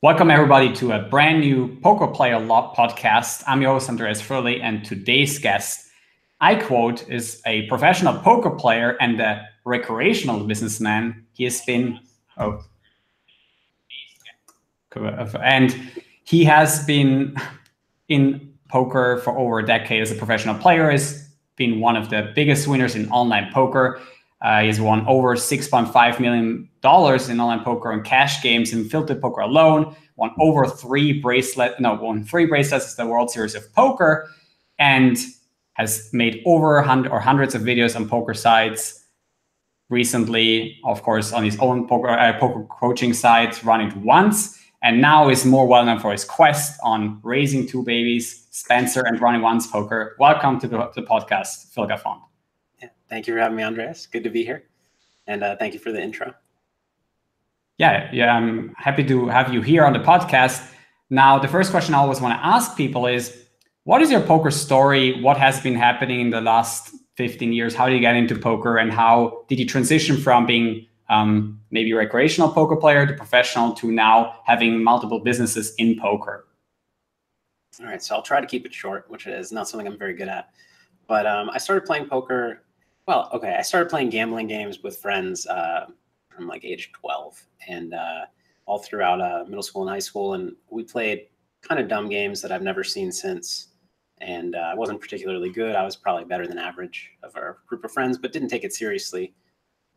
Welcome everybody to a brand new Poker Player Lot podcast. I'm your host Andreas Fröhlich, and today's guest, I quote, is a professional poker player and a recreational businessman. He has been he has been in poker for over a decade as a professional player. Has been one of the biggest winners in online poker. He's won over $6.5 million in online poker and cash games in filtered poker alone. Won three bracelets as the World Series of Poker, and has made over hundreds of videos on poker sites. Recently, of course, on his own poker coaching site, Runitonce, and now is more well known for his quest on raising two babies, Spencer and Runitonce Poker. Welcome to the podcast, Phil Galfond. Yeah, thank you for having me, Andreas. Good to be here. And thank you for the intro. Yeah, I'm happy to have you here on the podcast. Now, the first question I always want to ask people is, what is your poker story? What has been happening in the last 15 years? How did you get into poker, and how did you transition from being maybe a recreational poker player to professional to now having multiple businesses in poker? All right, so I'll try to keep it short, which is not something I'm very good at. But I started playing poker. Well, okay, I started playing gambling games with friends from like age 12 and all throughout middle school and high school. And we played kind of dumb games that I've never seen since. And I wasn't particularly good. I was probably better than average of our group of friends, but didn't take it seriously.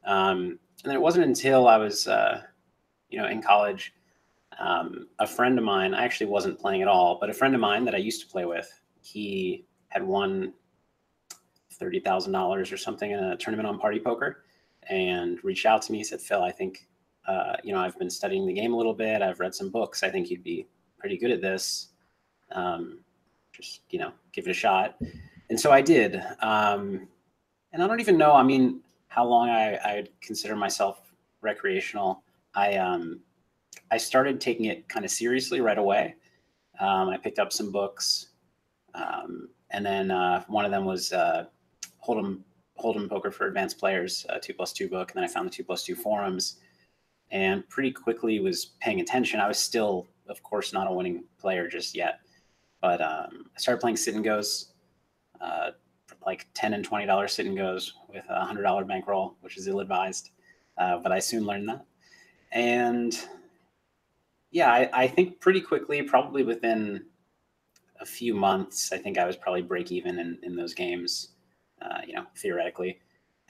And then it wasn't until I was, in college, a friend of mine, I actually wasn't playing at all, but a friend of mine that I used to play with, he had won $30,000 or something in a tournament on Party Poker, and reached out to me. He said, Phil, I think, I've been studying the game a little bit. I've read some books. I think you'd be pretty good at this. Just, give it a shot. And so I did. And I don't even know, how long I'd consider myself recreational. I started taking it kind of seriously right away. I picked up some books. And then one of them was Hold'em Poker for Advanced Players, 2+2 book. And then I found the 2+2 forums, and pretty quickly was paying attention. I was still, of course, not a winning player just yet, but I started playing sit and goes, like $10 and $20 sit and goes with a $100 bankroll, which is ill-advised. But I soon learned that. And yeah, I think pretty quickly, probably within a few months, I think I was probably break even in those games, theoretically.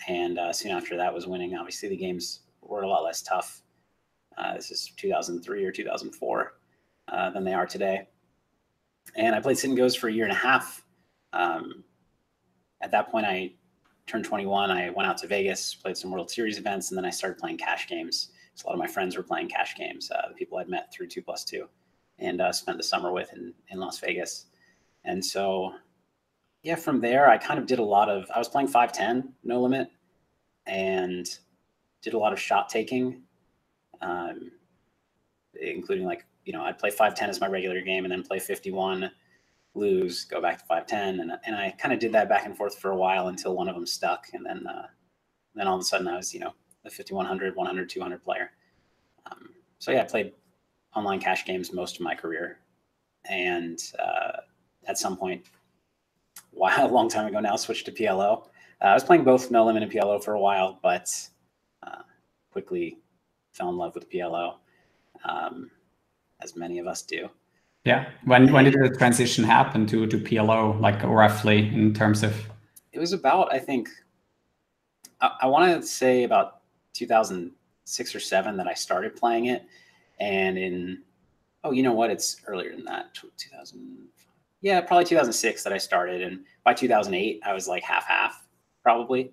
And soon after that was winning. Obviously, the games were a lot less tough. This is 2003 or 2004 than they are today. And I played sit and goes for a year and a half. At that point, I turned 21. I went out to Vegas, played some World Series events, and then I started playing cash games. So a lot of my friends were playing cash games, the people I'd met through 2+2, and spent the summer with in Las Vegas. And so, yeah, from there, I kind of did I was playing 5-10, no limit, and did a lot of shot taking, including I'd play 5-10 as my regular game and then play 51, lose, go back to 5-10. And I kind of did that back and forth for a while until one of them stuck. And then all of a sudden I was, a 5,100, 100, 200 player. So yeah, I played online cash games most of my career. And at some point, a long time ago now, switched to PLO. I was playing both no limit and PLO for a while, but quickly fell in love with PLO, as many of us do. Yeah. When did the transition happen to PLO, like roughly in terms of? It was about, I think, I want to say about 2006 or 7 that I started playing it. And it's earlier than that, 2000. Yeah, probably 2006 that I started. And by 2008, I was like half, probably.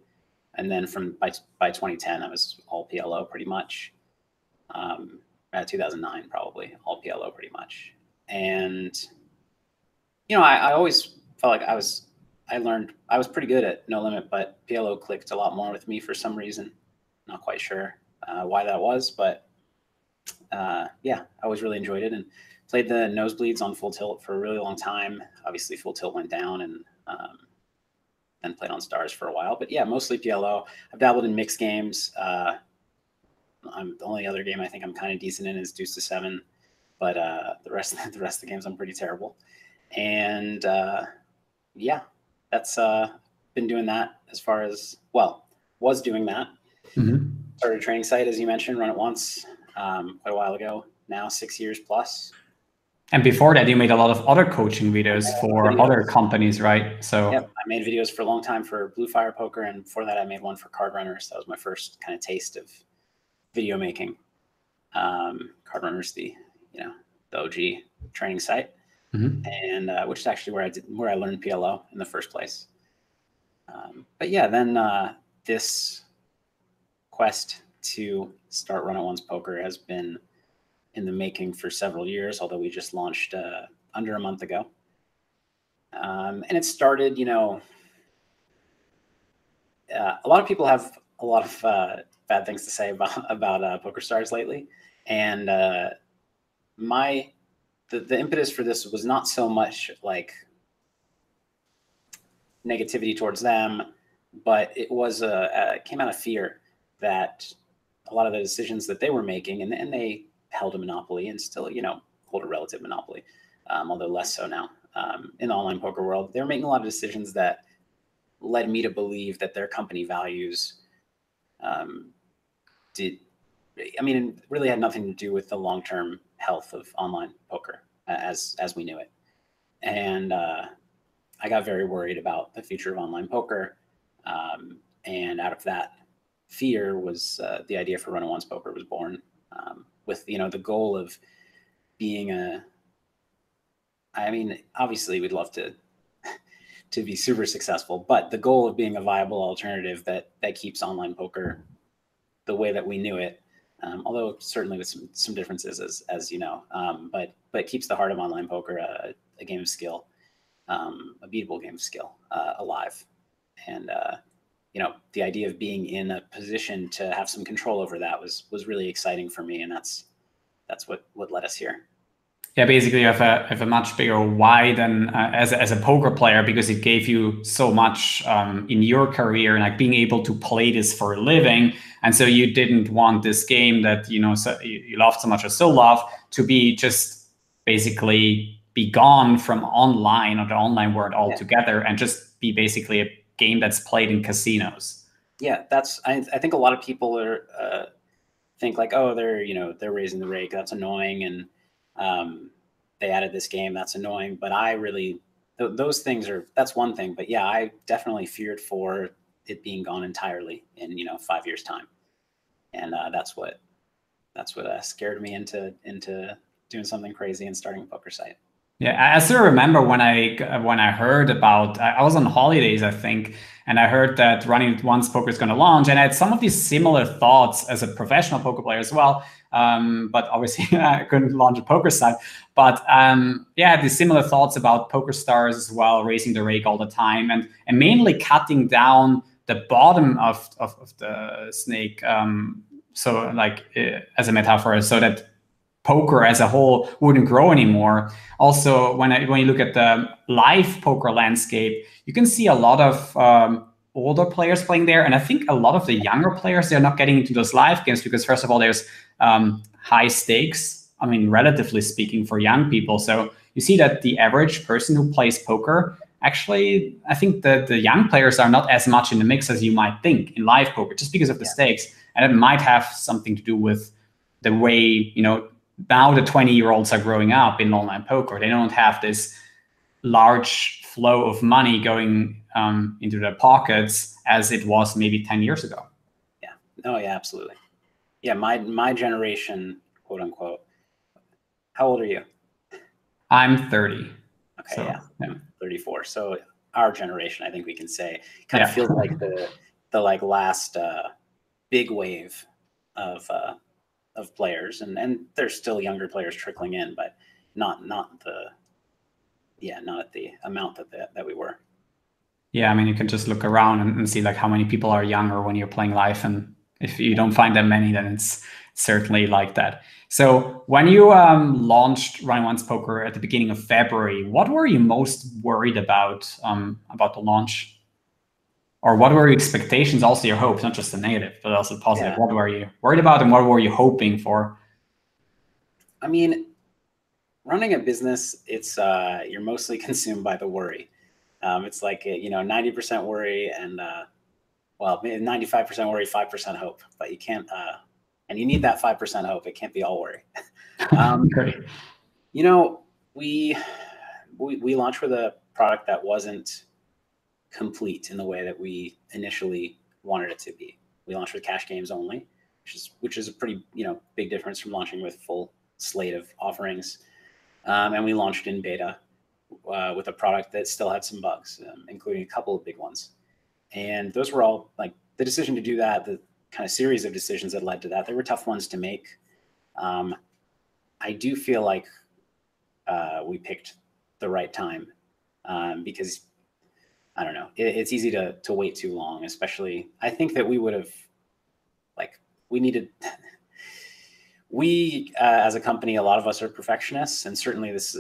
And then by 2010, I was all PLO pretty much. At 2009, probably all PLO pretty much. And, I always felt like I was pretty good at no limit, but PLO clicked a lot more with me for some reason. Not quite sure why that was, but yeah, I always really enjoyed it and played the nosebleeds on full tilt for a really long time. Obviously, full tilt went down, and then played on stars for a while. But yeah, mostly PLO. I've dabbled in mixed games. The only other game I think I'm kind of decent in is Deuce to 7. but the rest of the games I'm pretty terrible. And yeah, that's been doing that as far as, well, was doing that. Started a training site, as you mentioned, Run It Once, quite a while ago now, 6 years plus. And before that, you made a lot of other coaching videos for other companies, right? So yep, I made videos for a long time for Blue Fire Poker, and before that, I made one for Card Runners. That was my first kind of taste of video making. Card Runners, the OG training site, and which is actually where I learned PLO in the first place. But yeah, then this quest to start Runitoncepoker has been in the making for several years, although we just launched under a month ago. And it started, a lot of people have a lot of bad things to say about PokerStars lately. And the impetus for this was not so much like negativity towards them, but it was came out of fear that a lot of the decisions that they were making, and they held a monopoly and still, hold a relative monopoly, although less so now in the online poker world. They were making a lot of decisions that led me to believe that their company values it really had nothing to do with the long-term health of online poker as we knew it. And I got very worried about the future of online poker. And out of that fear was the idea for Runitoncepoker was born, with, the goal of being obviously we'd love to be super successful, but the goal of being a viable alternative that keeps online poker the way that we knew it, although certainly with some differences, as you know, but keeps the heart of online poker a game of skill, a beatable game of skill, alive. And the idea of being in a position to have some control over that was really exciting for me, and that's what led us here. Yeah, basically, you have a much bigger why than as a poker player, because it gave you so much in your career, and like being able to play this for a living. And so you didn't want this game that you loved so much or so love to be just basically be gone from online or the online world altogether, and just be basically a game that's played in casinos. Yeah, I think a lot of people are think like, oh, they're raising the rake, that's annoying, and they added this game, that's annoying. But I really, those things that's one thing. But yeah, I definitely feared for it being gone entirely in 5 years time, and that's what scared me into doing something crazy and starting a poker site. Yeah, I still remember when I heard about, I was on holidays, I think, and I heard that Runitoncepoker is going to launch, and I had some of these similar thoughts as a professional poker player as well. But obviously I couldn't launch a poker site. But yeah, I had these similar thoughts about PokerStars as well, raising the rake all the time, and mainly cutting down the bottom of the snake. So like as a metaphor, so that poker as a whole wouldn't grow anymore. Also, when you look at the live poker landscape, you can see a lot of older players playing there, and I think a lot of the younger players, they're not getting into those live games because, first of all, there's high stakes. I mean, relatively speaking, for young people. So you see that the average person who plays poker, actually, I think that the young players are not as much in the mix as you might think in live poker, just because of the stakes, and it might have something to do with the way now the 20-year-olds are growing up in online poker. They don't have this large flow of money going into their pockets as it was maybe 10 years ago. Yeah. Oh, yeah, absolutely. Yeah, my generation, quote unquote. How old are you? I'm 30. Okay, so, yeah. I'm 34. So our generation, I think we can say, kind of feels like the last big wave of players, and there's still younger players trickling in, but not at the amount that we were. Yeah, I mean, you can just look around and see like how many people are younger when you're playing live, and if you don't find that many, then it's certainly like that. So when you launched Runitoncepoker at the beginning of February, what were you most worried about the launch? Or what were your expectations, also your hopes, not just the negative, but also the positive? Yeah. What were you worried about, and what were you hoping for? I mean, running a business, it's you're mostly consumed by the worry. It's like 90% worry and well, 95% worry, 5% hope. But you can't, and you need that 5% hope. It can't be all worry. Great. We launched with a product that wasn't complete in the way that we initially wanted it to be. We launched with cash games only, which is a pretty big difference from launching with full slate of offerings. And we launched in beta with a product that still had some bugs, including a couple of big ones. And those were all like the decision to do that, the kind of series of decisions that led to that. They were tough ones to make. I do feel like we picked the right time because I don't know, it's easy to wait too long, especially I think that we would have we as a company, a lot of us are perfectionists, and certainly this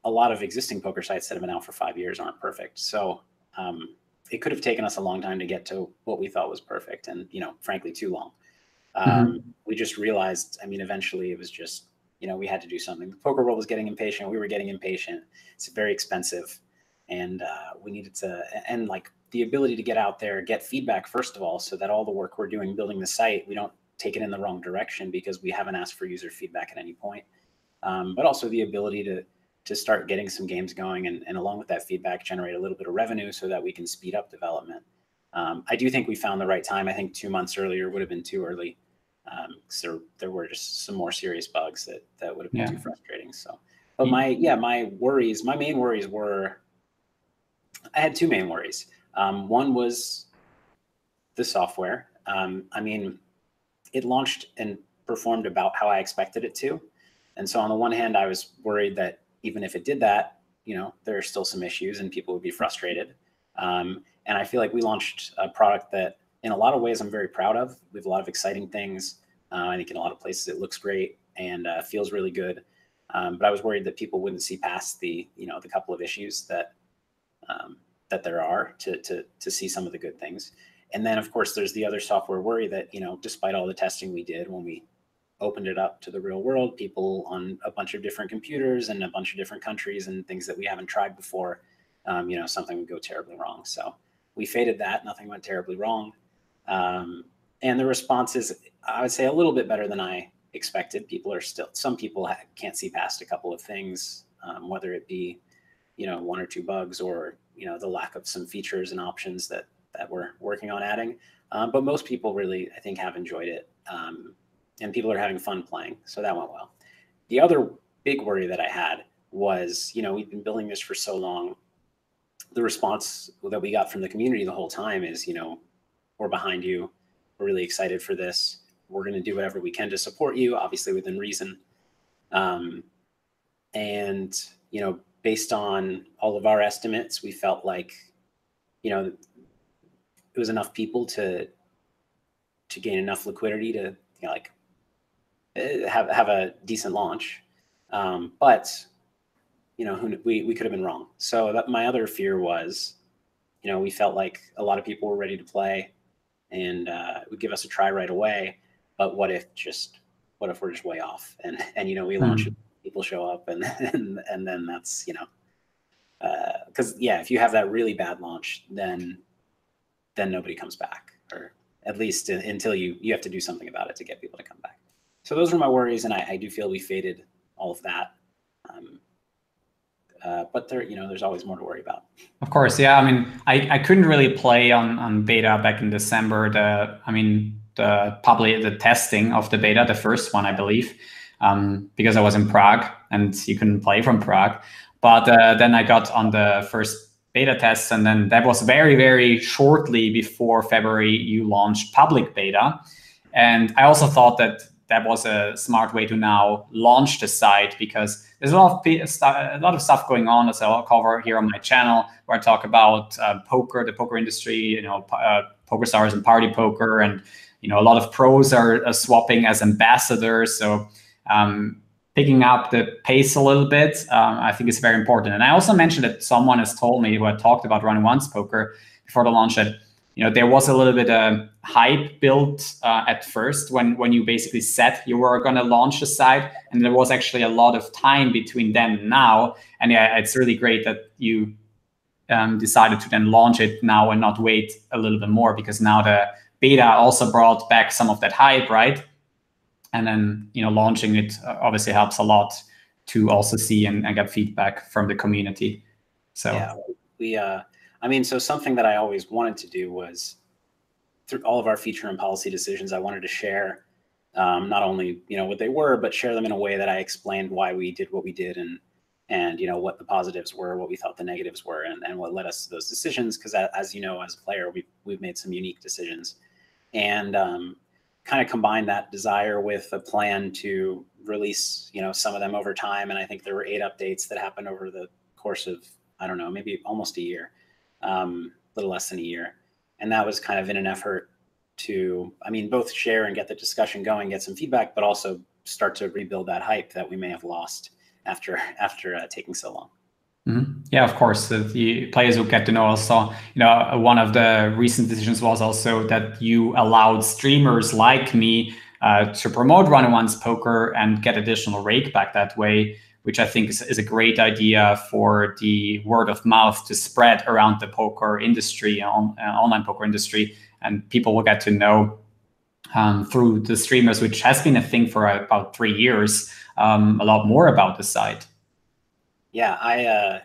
a lot of existing poker sites that have been out for 5 years aren't perfect. So it could have taken us a long time to get to what we thought was perfect, and frankly too long. We just realized, eventually it was just we had to do something. The poker world was getting impatient, we were getting impatient. It's very expensive, and we needed to, and like the ability to get out there, get feedback first of all, so that all the work we're doing building the site, we don't take it in the wrong direction because we haven't asked for user feedback at any point. But also the ability to start getting some games going, and along with that feedback, generate a little bit of revenue so that we can speed up development. I do think we found the right time. I think 2 months earlier would have been too early. So there were just some more serious bugs that would have been too frustrating. So, but my main worries were, I had two main worries. One was the software. It launched and performed about how I expected it to. And so on the one hand, I was worried that even if it did that, there are still some issues and people would be frustrated. And I feel like we launched a product that in a lot of ways I'm very proud of. We have a lot of exciting things. I think in a lot of places it looks great and feels really good. But I was worried that people wouldn't see past the couple of issues that there are to see some of the good things. And then of course there's the other software worry that, despite all the testing we did when we opened it up to the real world, people on a bunch of different computers and a bunch of different countries and things that we haven't tried before, something would go terribly wrong. So we faded that, nothing went terribly wrong. And the response is, I would say, a little bit better than I expected. Some people can't see past a couple of things, whether it be, 1 or 2 bugs or, the lack of some features and options that we're working on adding. But most people really, I think, have enjoyed it. And people are having fun playing. So that went well. The other big worry that I had was, we've been building this for so long. The response that we got from the community the whole time is, we're behind you. We're really excited for this. We're going to do whatever we can to support you, obviously within reason. And, based on all of our estimates, we felt like, it was enough people to gain enough liquidity to, have a decent launch. But, we could have been wrong. So my other fear was, we felt like a lot of people were ready to play and would give us a try right away. But what if we're just way off and we launch it, people show up and then that's, because if you have that really bad launch, then nobody comes back, or at least until you have to do something about it to get people to come back. So those were my worries. And I do feel we faded all of that. But there's always more to worry about. Of course, yeah. I couldn't really play on beta back in December. The testing of the beta, the first one, I believe, because I was in Prague and you couldn't play from Prague. But then I got on the first beta tests, and then that was very, very shortly before February you launched public beta. And I also thought that was a smart way to now launch the site, because there's a lot of stuff going on, as I'll cover here on my channel, where I talk about poker, the poker industry, poker stars and party poker, and a lot of pros are swapping as ambassadors. So picking up the pace a little bit, I think is very important. And I also mentioned that someone has told me, who had talked about Runitoncepoker before the launch, that there was a little bit of hype built at first when you basically said you were going to launch the site, and there was actually a lot of time between then and now. And yeah, it's really great that you decided to then launch it now and not wait a little bit more, because now the beta also brought back some of that hype, right? And then launching it obviously helps a lot to also see and get feedback from the community. So yeah, so something that I always wanted to do was, through all of our feature and policy decisions, I wanted to share not only what they were, but share them in a way that I explained why we did what we did, and what the positives were, what we thought the negatives were, and what led us to those decisions. Because as you know, as a player, we've made some unique decisions, and kind of combine that desire with a plan to release some of them over time. And I think there were 8 updates that happened over the course of, I don't know, maybe almost a year, a little less than a year. And that was kind of in an effort to, both share and get the discussion going, get some feedback, but also start to rebuild that hype that we may have lost after taking so long. Mm-hmm. Yeah, of course. The players will get to know also, one of the recent decisions was also that you allowed streamers like me to promote Runitoncepoker and get additional Rakeback that way, which I think is a great idea for the word of mouth to spread around the poker industry, online poker industry, and people will get to know through the streamers, which has been a thing for about 3 years, a lot more about the site. Yeah,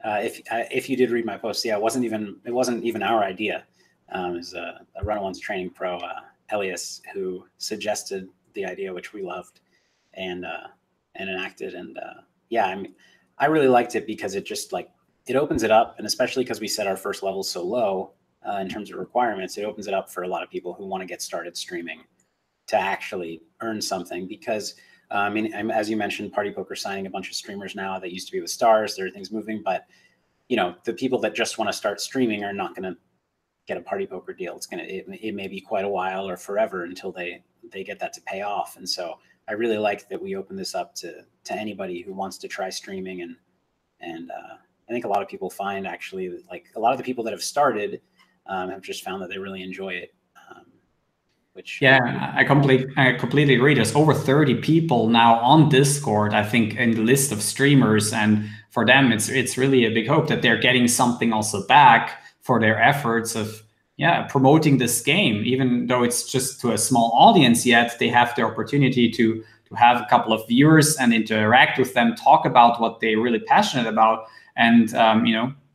if you did read my post, yeah, it wasn't even our idea. It was a Runitonce training pro, Elias, who suggested the idea, which we loved and enacted. And yeah, I really liked it because it just it opens it up, and especially because we set our first level so low in terms of requirements, it opens it up for a lot of people who want to get started streaming to actually earn something. Because as you mentioned, Party Poker signing a bunch of streamers now that used to be with Stars. There are things moving, but the people that just want to start streaming are not going to get a Party Poker deal. It may be quite a while or forever until they get that to pay off. And so I really like that we open this up to anybody who wants to try streaming. And I think a lot of people find, actually, a lot of the people that have started have just found that they really enjoy it. Yeah, I completely agree. There's over 30 people now on Discord, I think, in the list of streamers, and for them, it's really a big hope that they're getting something also back for their efforts of promoting this game. Even though it's just to a small audience yet, they have the opportunity to have a couple of viewers and interact with them, talk about what they're really passionate about, and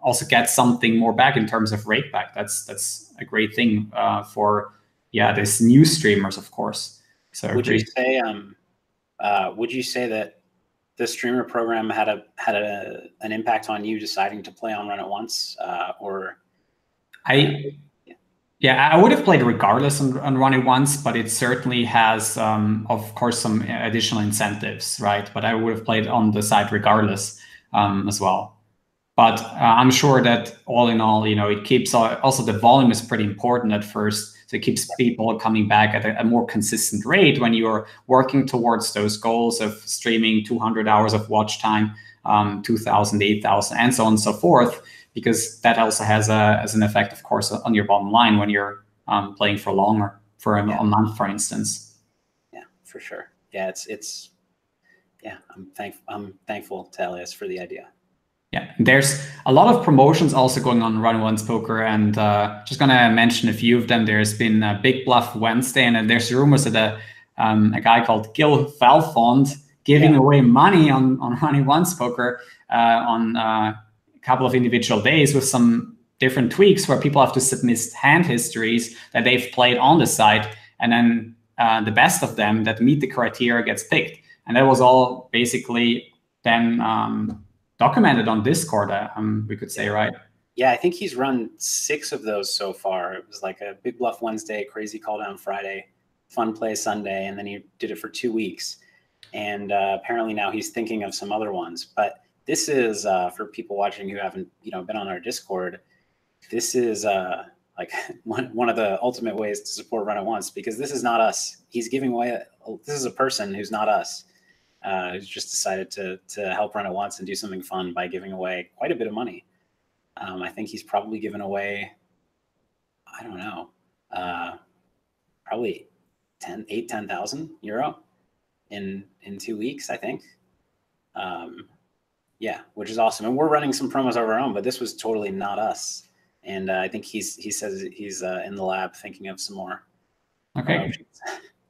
also get something more back in terms of Rakeback. That's a great thing for. Yeah, there's new streamers, of course. So would you say that the streamer program had an impact on you deciding to play on Runitonce, or? I would have played regardless on Runitonce, but it certainly has, of course, some additional incentives, right? But I would have played on the side regardless as well. But I'm sure that all in all, it keeps also the volume is pretty important at first. So it keeps people coming back at a more consistent rate when you're working towards those goals of streaming 200 hours of watch time, 2,000, 8,000, and so on and so forth, because that also has an effect, of course, on your bottom line when you're playing for longer, for a month, for instance. Yeah, for sure. Yeah, I'm thankful to Elias for the idea. Yeah, there's a lot of promotions also going on Runitoncepoker, and just gonna mention a few of them. There's been a Big Bluff Wednesday, and then there's rumors that a guy called Galfond giving away money on Runitoncepoker on a couple of individual days with some different tweaks where people have to submit hand histories that they've played on the site, and then the best of them that meet the criteria gets picked. And that was all basically then documented on Discord, we could say, right? Yeah, I think he's run 6 of those so far. It was like a Big Bluff Wednesday, Crazy Call Down Friday, Fun Play Sunday, and then he did it for 2 weeks. And apparently now he's thinking of some other ones. But this is, for people watching who haven't been on our Discord, this is like one of the ultimate ways to support Runitonce, because this is not us. He's giving away, this is a person who's not us. Who's just decided to help Runitonce and do something fun by giving away quite a bit of money. I think he's probably given away, I don't know, probably 10,000 euro in 2 weeks, I think. Yeah, which is awesome. And we're running some promos of our own, but this was totally not us. And I think he says he's in the lab thinking of some more promotions.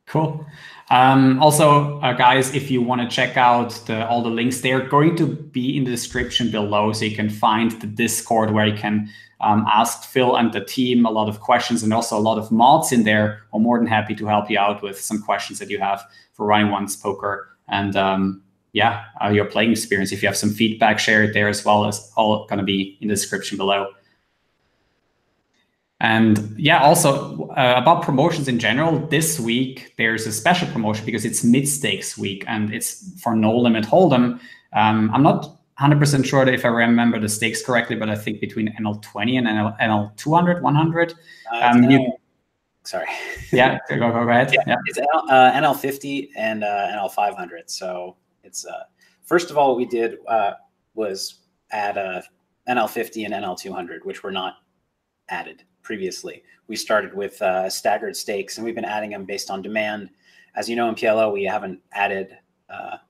Cool. Also, guys, if you want to check out all the links, they're going to be in the description below, so you can find the Discord where you can ask Phil and the team a lot of questions, and also a lot of mods in there. I'm more than happy to help you out with some questions that you have for Runitoncepoker. And yeah, your playing experience. If you have some feedback, share it there as well. As all going to be in the description below. And yeah, also about promotions in general, this week there's a special promotion because it's mid-stakes week and it's for No Limit Hold'em. I'm not 100% sure if I remember the stakes correctly, but I think between NL20 and NL 200, 100. Sorry. Yeah, go ahead. Yeah. It's NL 50 and NL 500. So it's first of all, what we did was add NL 50 and NL 200, which were not added previously. We started with staggered stakes, and we've been adding them based on demand. As you know, in PLO, we haven't added.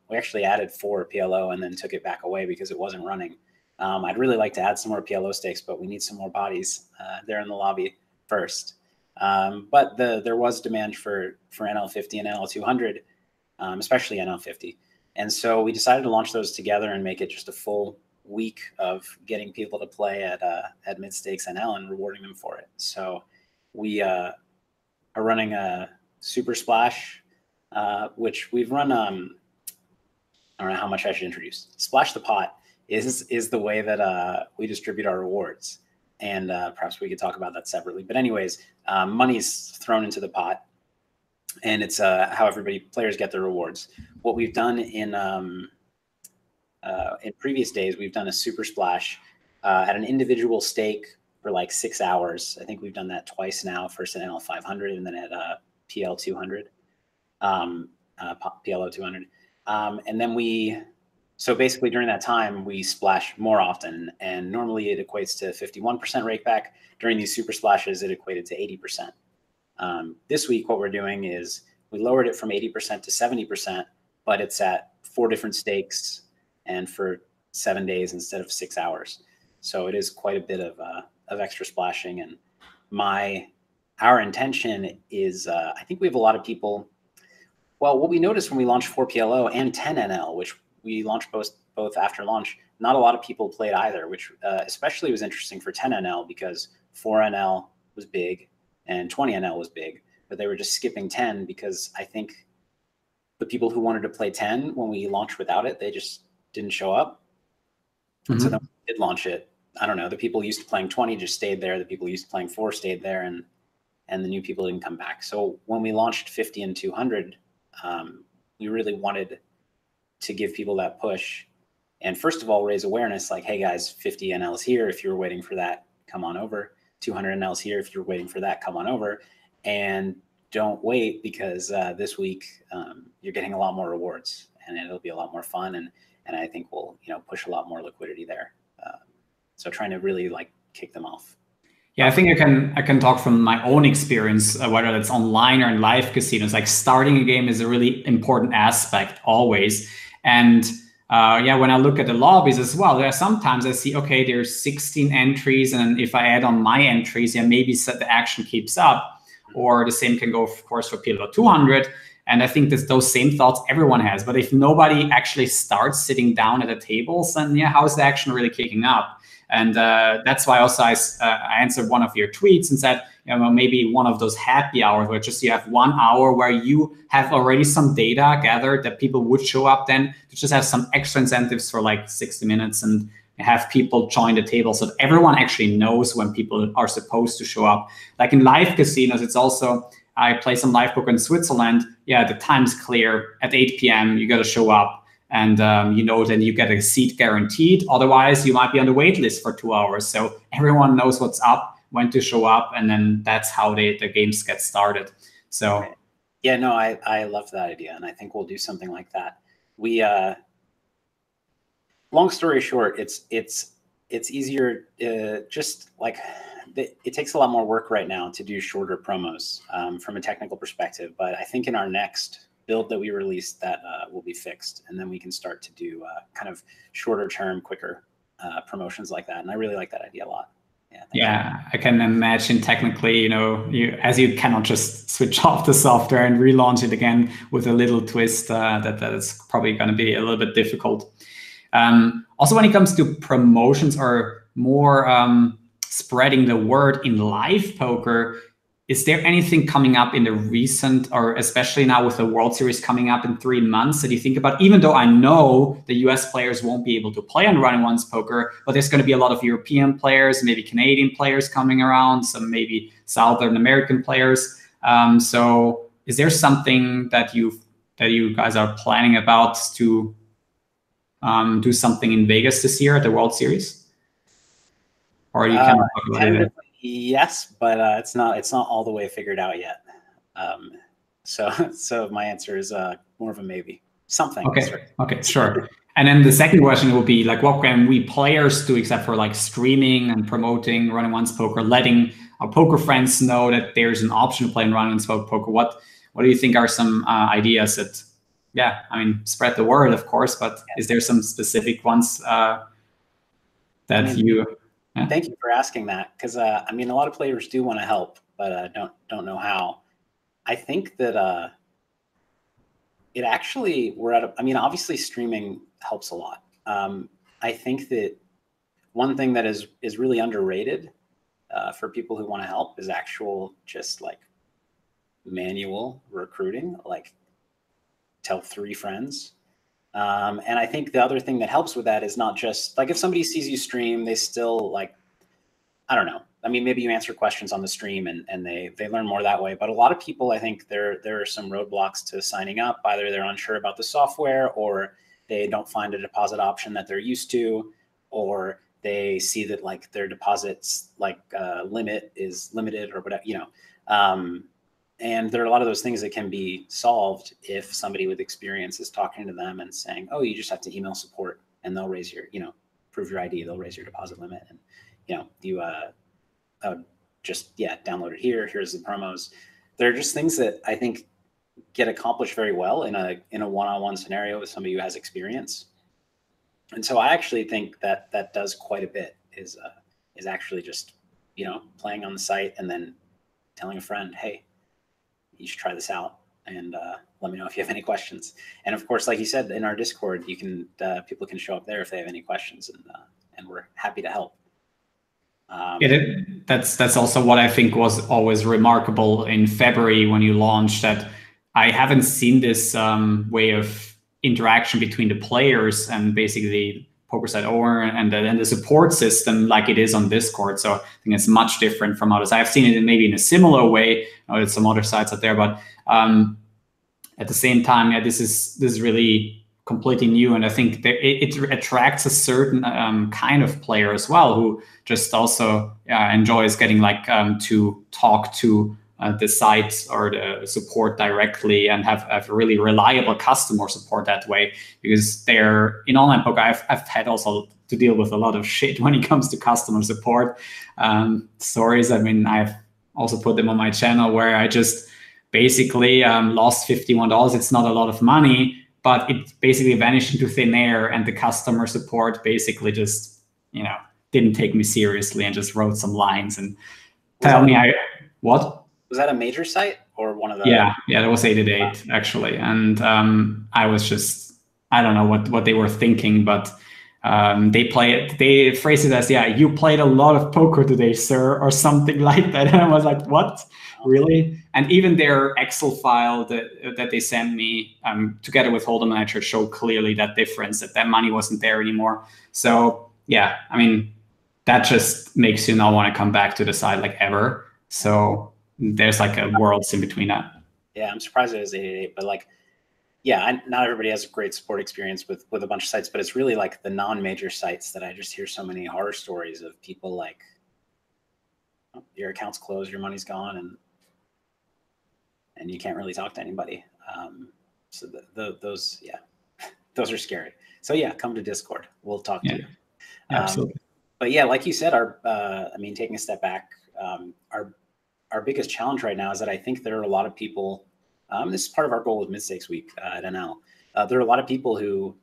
We actually added 4 PLO and then took it back away because it wasn't running. I'd really like to add some more PLO stakes, but we need some more bodies there in the lobby first. But there was demand for NL 50 and NL 200, especially NL 50. And so we decided to launch those together and make it just a full week of getting people to play at mid-stakes NL and rewarding them for it. So we are running a Super Splash, which we've run. I don't know how much I should introduce. Splash the Pot is the way that we distribute our rewards. And perhaps we could talk about that separately. But anyways, money's thrown into the pot, and it's how players get their rewards. What we've done in previous days, we've done a Super Splash at an individual stake for like 6 hours. I think we've done that twice now, first at NL 500 and then at PL 200, PLO 200. And then so basically during that time, we splash more often, and normally it equates to 51% rakeback. During these Super Splashes, it equated to 80%. This week, what we're doing is we lowered it from 80% to 70%, but it's at 4 different stakes and for 7 days instead of 6 hours. So it is quite a bit of extra splashing. And our intention is, I think we have a lot of people. Well, what we noticed when we launched 4 PLO and 10 NL, which we launched both after launch, not a lot of people played either, which especially was interesting for 10 NL because 4 NL was big and 20 NL was big, but they were just skipping 10 because I think the people who wanted to play 10 when we launched without it, they just didn't show up. And so then we did launch it. I don't know. The people used to playing 20 just stayed there. The people used to playing 4 stayed there, and the new people didn't come back. So when we launched 50 and 200, we really wanted to give people that push. And first of all, raise awareness like, hey guys, 50 NL is here. If you were waiting for that, come on over. 200 NL is here. If you're waiting for that, come on over. And don't wait because this week you're getting a lot more rewards and it'll be a lot more fun. And I think we'll, push a lot more liquidity there. So trying to really like kick them off. Yeah, I think I can talk from my own experience, whether it's online or in live casinos. Like starting a game is a really important aspect always. And yeah, when I look at the lobbies as well, there are sometimes I see, okay, there's 16 entries, and if I add on my entries, yeah, maybe the action keeps up. Or the same can go, of course, for PLO 200. And I think that those same thoughts everyone has. But if nobody actually starts sitting down at the tables, then yeah, how is the action really kicking up? And that's why also I answered one of your tweets and said, maybe one of those happy hours where just you have 1 hour where you have already some data gathered that people would show up, then to just have some extra incentives for like 60 minutes and have people join the table so that everyone actually knows when people are supposed to show up. Like in live casinos, it's also, I play some live poker in Switzerland. Yeah, the time's clear. At 8 p.m., you got to show up. And then you get a seat guaranteed. Otherwise, you might be on the wait list for 2 hours. So everyone knows what's up, when to show up, and then that's how the games get started. So yeah, no, I love that idea, and I think we'll do something like that. We long story short, it's it's easier, just like it takes a lot more work right now to do shorter promos from a technical perspective. But I think in our next build that we release, that will be fixed, and then we can start to do kind of shorter term, quicker promotions like that. And I really like that idea a lot. Yeah, I can imagine technically, you cannot just switch off the software and relaunch it again with a little twist, that is probably going to be a little bit difficult. Also, when it comes to promotions or more spreading the word in live poker, is there anything coming up in the recent, or especially now with the World Series coming up in 3 months, that you think about? Even though I know the US players won't be able to play on Runitoncepoker, but there's going to be a lot of European players, maybe Canadian players coming around, some maybe Southern American players. So is there something that you guys are planning about to do something in Vegas this year at the World Series? Or you cannot talk about it? Yes, but it's not all the way figured out yet. So my answer is more of a maybe. Something. Okay, sure. And then the second question will be like, what can we players do except for like streaming and promoting Runitoncepoker, letting our poker friends know that there's an option to play in Runitoncepoker? What do you think are some ideas that, yeah, I mean, spread the word, of course, but is there some specific ones that you? Yeah. Thank you for asking that, because I mean, a lot of players do want to help, but don't know how. I think that it actually, I mean, obviously streaming helps a lot. I think that one thing that is really underrated for people who want to help is actual just like manual recruiting, like tell 3 friends. And I think the other thing that helps with that is not just like if somebody sees you stream, they still like, I don't know. I mean, maybe you answer questions on the stream and they learn more that way. But a lot of people, I think there are some roadblocks to signing up. Either they're unsure about the software, or they don't find a deposit option that they're used to, or they see that like their deposits like limit is limited or whatever, and there are a lot of those things that can be solved if somebody with experience is talking to them and saying, oh, you just have to email support and they'll raise your, prove your ID, they'll raise your deposit limit. And, you just, download it here. Here's the promos. They're just things that I think get accomplished very well in a one-on-one scenario with somebody who has experience. And so I actually think that does quite a bit is actually just, playing on the site and then telling a friend, hey, you should try this out, and let me know if you have any questions. And of course, like you said, in our Discord, you can people can show up there if they have any questions, and we're happy to help. That's also what I think was always remarkable in February when you launched, that I haven't seen this way of interaction between the players and basically poker site owner and the support system like it is on Discord. So I think it's much different from others. I've seen it maybe in a similar way with some other sites out there, but at the same time, this is really completely new, and I think that it attracts a certain kind of player as well, who just also enjoys getting like to talk to the site or the support directly and have a really reliable customer support that way, because they're in online poker. I've had also to deal with a lot of shit when it comes to customer support stories. I mean, I've also put them on my channel where I just basically lost $51. It's not a lot of money, but it basically vanished into thin air, and the customer support basically just, didn't take me seriously and just wrote some lines and tell me what? Was that a major site or one of the? Yeah, that was 888 actually. And I was just, I don't know what they were thinking, but they phrased it as, you played a lot of poker today, sir, or something like that. And I was like, what? Really? And even their Excel file that they sent me together with Hold'em Manager showed clearly that difference, that money wasn't there anymore. So yeah, I mean, that just makes you not want to come back to the site like ever. So there's like a worlds in between that. Yeah, I'm surprised it was 888, but like, not everybody has a great support experience with a bunch of sites, but it's really like the non-major sites that I just hear so many horror stories of people like, oh, your account's closed, your money's gone, and you can't really talk to anybody. So those are scary. So come to Discord. We'll talk to you. Absolutely. But yeah, like you said, I mean, taking a step back, our biggest challenge right now is that I think there are a lot of people. This is part of our goal with Mid-Stakes Week at NL. There are a lot of people who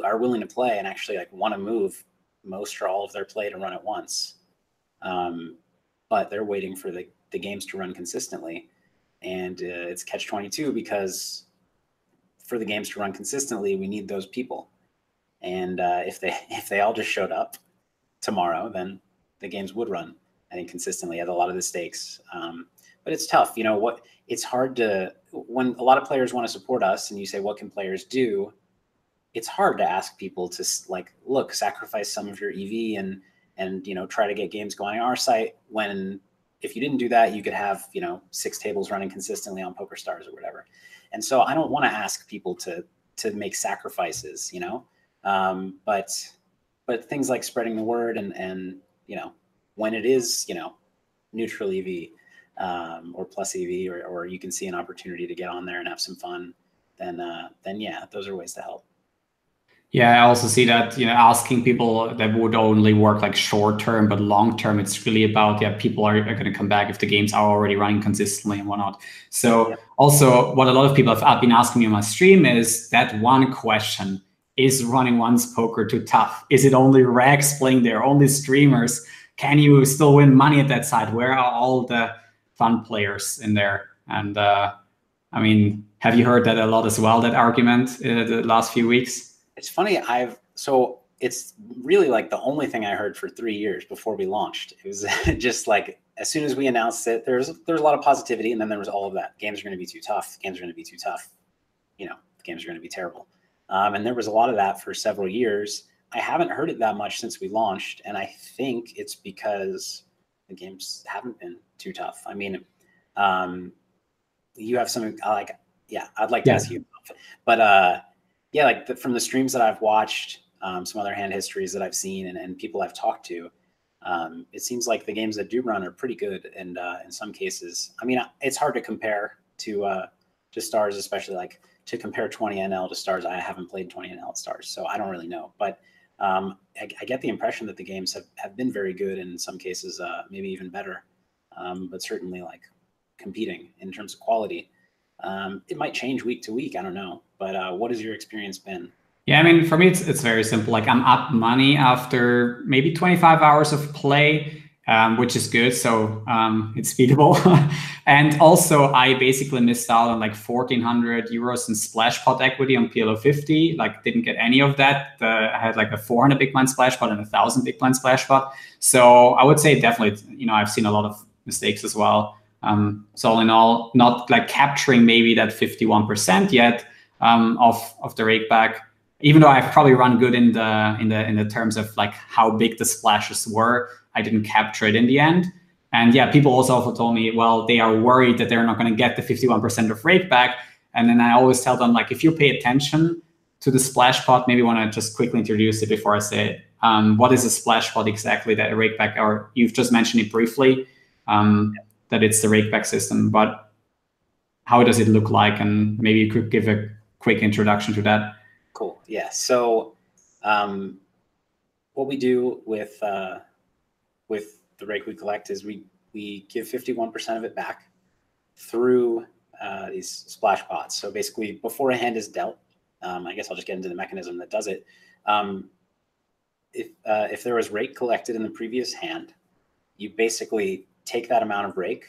are willing to play and actually like want to move most or all of their play to run at once, but they're waiting for the games to run consistently, and it's catch-22 because for the games to run consistently, we need those people. And if they all just showed up tomorrow, then the games would run, I think, consistently at a lot of the stakes. But it's tough, you know. What it's hard to when a lot of players want to support us, and you say, "What can players do?" It's hard to ask people to like, look, sacrifice some of your EV and you know, try to get games going on our site. When if you didn't do that, you could have, you know, 6 tables running consistently on PokerStars or whatever. And so I don't want to ask people to make sacrifices, you know. But things like spreading the word and you know, when it is, you know, neutral EV or plus EV, or you can see an opportunity to get on there and have some fun, then yeah, those are ways to help. Yeah, I also see that, you know, asking people that would only work like short term, but long term, it's really about, yeah, people are going to come back if the games are already running consistently and whatnot. So yep. Also, what a lot of people have been asking me on my stream is that one question: is Runitoncepoker too tough? Is it only Rakes playing there, only streamers? Can you still win money at that side? Where are all the fun players in there? And I mean, have you heard that a lot as well, that argument the last few weeks? It's funny. So it's really like the only thing I heard for 3 years before we launched. It was just like, as soon as we announced it, there was a lot of positivity, and then there was all of that. Games are going to be too tough. Games are going to be too tough. You know, games are going to be terrible. And there was a lot of that for several years. I haven't heard it that much since we launched, and I think it's because the games haven't been too tough. I mean, you have something like, yeah, I'd like to ask you, but yeah, like from the streams that I've watched, some other hand histories that I've seen, and people I've talked to, it seems like the games that do run are pretty good. And in some cases, I mean, it's hard to compare to Stars, especially like to compare 20NL to Stars. I haven't played 20NL at Stars, so I don't really know. But I get the impression that the games have been very good, and in some cases, maybe even better. But certainly like competing in terms of quality. It might change week to week. I don't know. But what has your experience been? Yeah, I mean, for me, it's very simple. Like, I'm up money after maybe 25 hours of play, which is good. So it's beatable. And also, I basically missed out on like 1,400 euros in splash pot equity on PLO 50. Like, didn't get any of that. I had like a 400 big blind splash pot and 1,000 big blind splash pot. So I would say definitely, you know, I've seen a lot of mistakes as well. So all in all, not like capturing maybe that 51% yet of the Rakeback. Even though I've probably run good in the terms of like how big the splashes were, I didn't capture it in the end. And yeah, people also told me, well, they are worried that they're not going to get the 51% of Rakeback. And then I always tell them, like, if you pay attention to the splash pot, maybe want to just quickly introduce it before I say it. What is a splash pot exactly that a Rakeback, or you've just mentioned it briefly, that it's the Rakeback system, but how does it look like? And maybe you could give a quick introduction to that. Cool. Yeah. So what we do with the Rake we collect is we give 51% of it back through these splash pots. So basically, before a hand is dealt, I guess I'll just get into the mechanism that does it. If there was Rake collected in the previous hand, you basically take that amount of Rake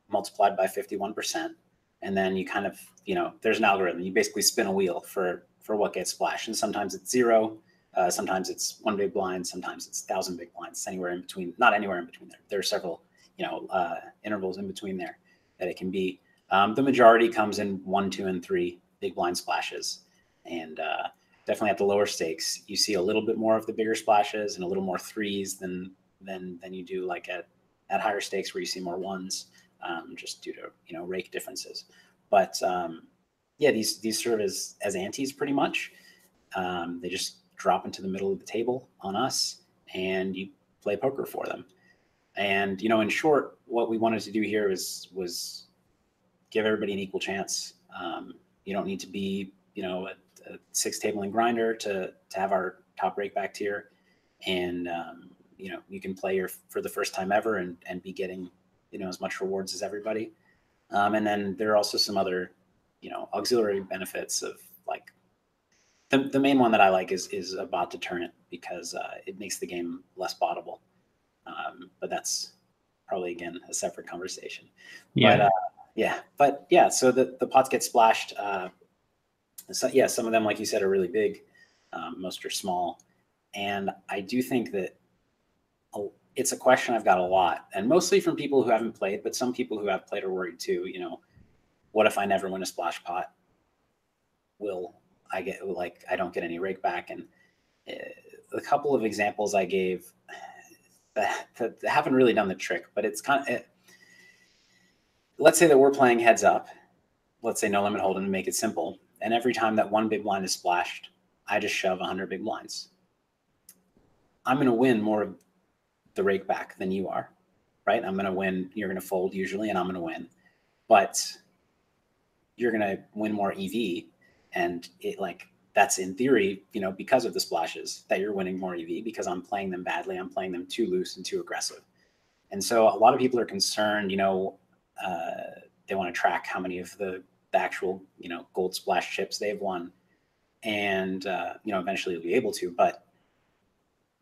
multiplied by 51%, and then you kind of, you know, there's an algorithm. You basically spin a wheel for what gets splashed, and sometimes it's 0, sometimes it's 1 big blind, sometimes it's 1,000 big blinds. Anywhere in between, not anywhere in between there. There are several, you know, intervals in between there that it can be. The majority comes in 1, 2, and 3 big blind splashes, and definitely at the lower stakes, you see a little bit more of the bigger splashes and a little more 3s than you do like at higher stakes where you see more 1s, just due to, you know, Rake differences. But yeah, these serve as antes pretty much. They just drop into the middle of the table on us, and you play poker for them. And, you know, in short, what we wanted to do here was give everybody an equal chance. You don't need to be, you know, a 6 table and grinder to have our top Rakeback tier. and you can play for the first time ever and be getting as much rewards as everybody. And then there are also some other auxiliary benefits of like the main one that I like is a bot deterrent, because it makes the game less bottable. But that's probably, again, a separate conversation. Yeah. But so the pots get splashed. So yeah, some of them, like you said, are really big. Most are small. And I do think that it's a question I've got a lot, and mostly from people who haven't played, but some people who have played are worried too. What if I never win a splash pot? Will I get, like, I don't get any rake back? And a couple of examples I gave that haven't really done the trick, but it's kind of, let's say that we're playing heads up. Let's say no limit hold'em to make it simple. And every time that one big blind is splashed, I just shove 100 big blinds. I'm going to win more of the rake back than you are, right? I'm going to win. You're going to fold usually, and I'm going to win. But you're going to win more EV. And that's in theory, because of the splashes, that you're winning more EV, because I'm playing them badly. I'm playing them too loose and too aggressive. And so a lot of people are concerned, they want to track how many of the actual, gold splash chips they've won. And, eventually you'll be able to, but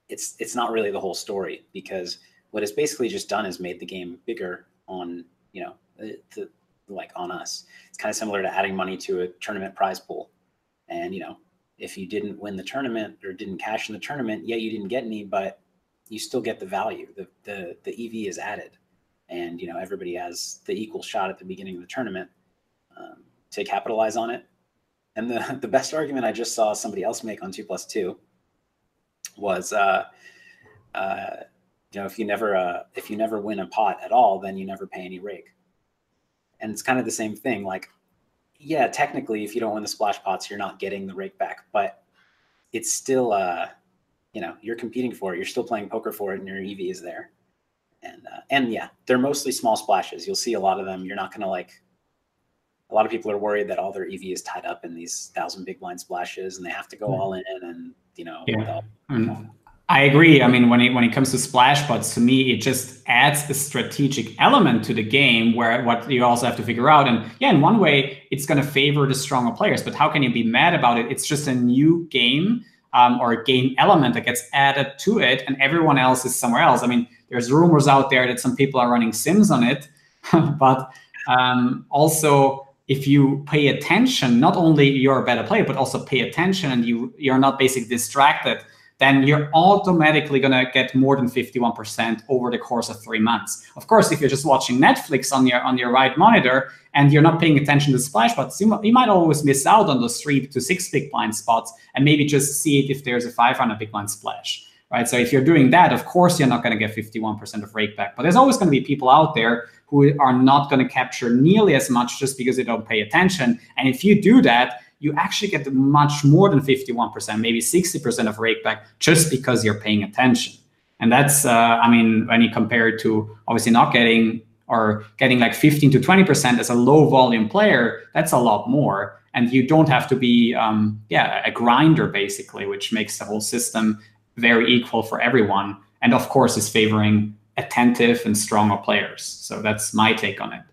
it's not really the whole story, because what it's basically just done is made the game bigger on, on us. It's kind of similar to adding money to a tournament prize pool. And, if you didn't win the tournament or didn't cash in the tournament, you didn't get any, but you still get the value. The EV is added, and, everybody has the equal shot at the beginning of the tournament to capitalize on it. And the best argument I just saw somebody else make on 2+2 was, if you never win a pot at all, then you never pay any rake. And it's kind of the same thing. Like, yeah, technically, if you don't win the splash pots, you're not getting the rake back, but it's still, you're competing for it. You're still playing poker for it, and your EV is there. And yeah, they're mostly small splashes. You'll see a lot of them. You're not going to a lot of people are worried that all their EV is tied up in these 1,000 big blind splashes, and they have to go all in, and I agree. I mean, when it comes to splash pots, to me, it just adds a strategic element to the game, where what you also have to figure out. And yeah, in one way, it's going to favor the stronger players, but how can you be mad about it? It's just a new game or a game element that gets added to it, and everyone else is somewhere else. I mean, there's rumors out there that some people are running sims on it, but also, if you pay attention, not only you're a better player, but also pay attention, and you're not basically distracted, then you're automatically going to get more than 51% over the course of 3 months. Of course, if you're just watching Netflix on your right monitor and you're not paying attention to splash spots, you might always miss out on those 3 to 6 big blind spots, and maybe just see it if there's a 500 big blind splash. Right? So if you're doing that, of course, you're not going to get 51% of rake back. But there's always going to be people out there who are not going to capture nearly as much just because they don't pay attention. And if you do that, you actually get much more than 51%, maybe 60% of rake back, just because you're paying attention. And that's, I mean, when you compare it to obviously not getting, or getting like 15 to 20% as a low volume player, that's a lot more. And you don't have to be, a grinder, basically, which makes the whole system very equal for everyone. And of course, is favoring attentive and stronger players. So that's my take on it.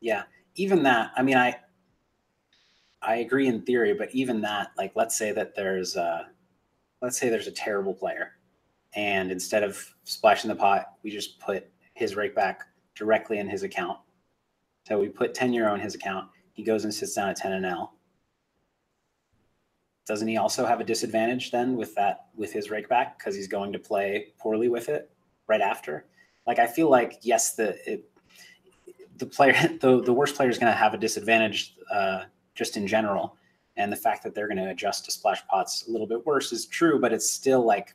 Yeah, even that, I mean, I agree in theory, but even that, like, let's say there's a terrible player, and instead of splashing the pot, we just put his rake back directly in his account. So we put 10 euro in his account. He goes and sits down at 10 and L. Doesn't he also have a disadvantage then with his rake back, because he's going to play poorly with it right after? Like, I feel like, yes, the worst player is going to have a disadvantage just in general, and the fact that they're going to adjust to splash pots a little bit worse is true, but it's still like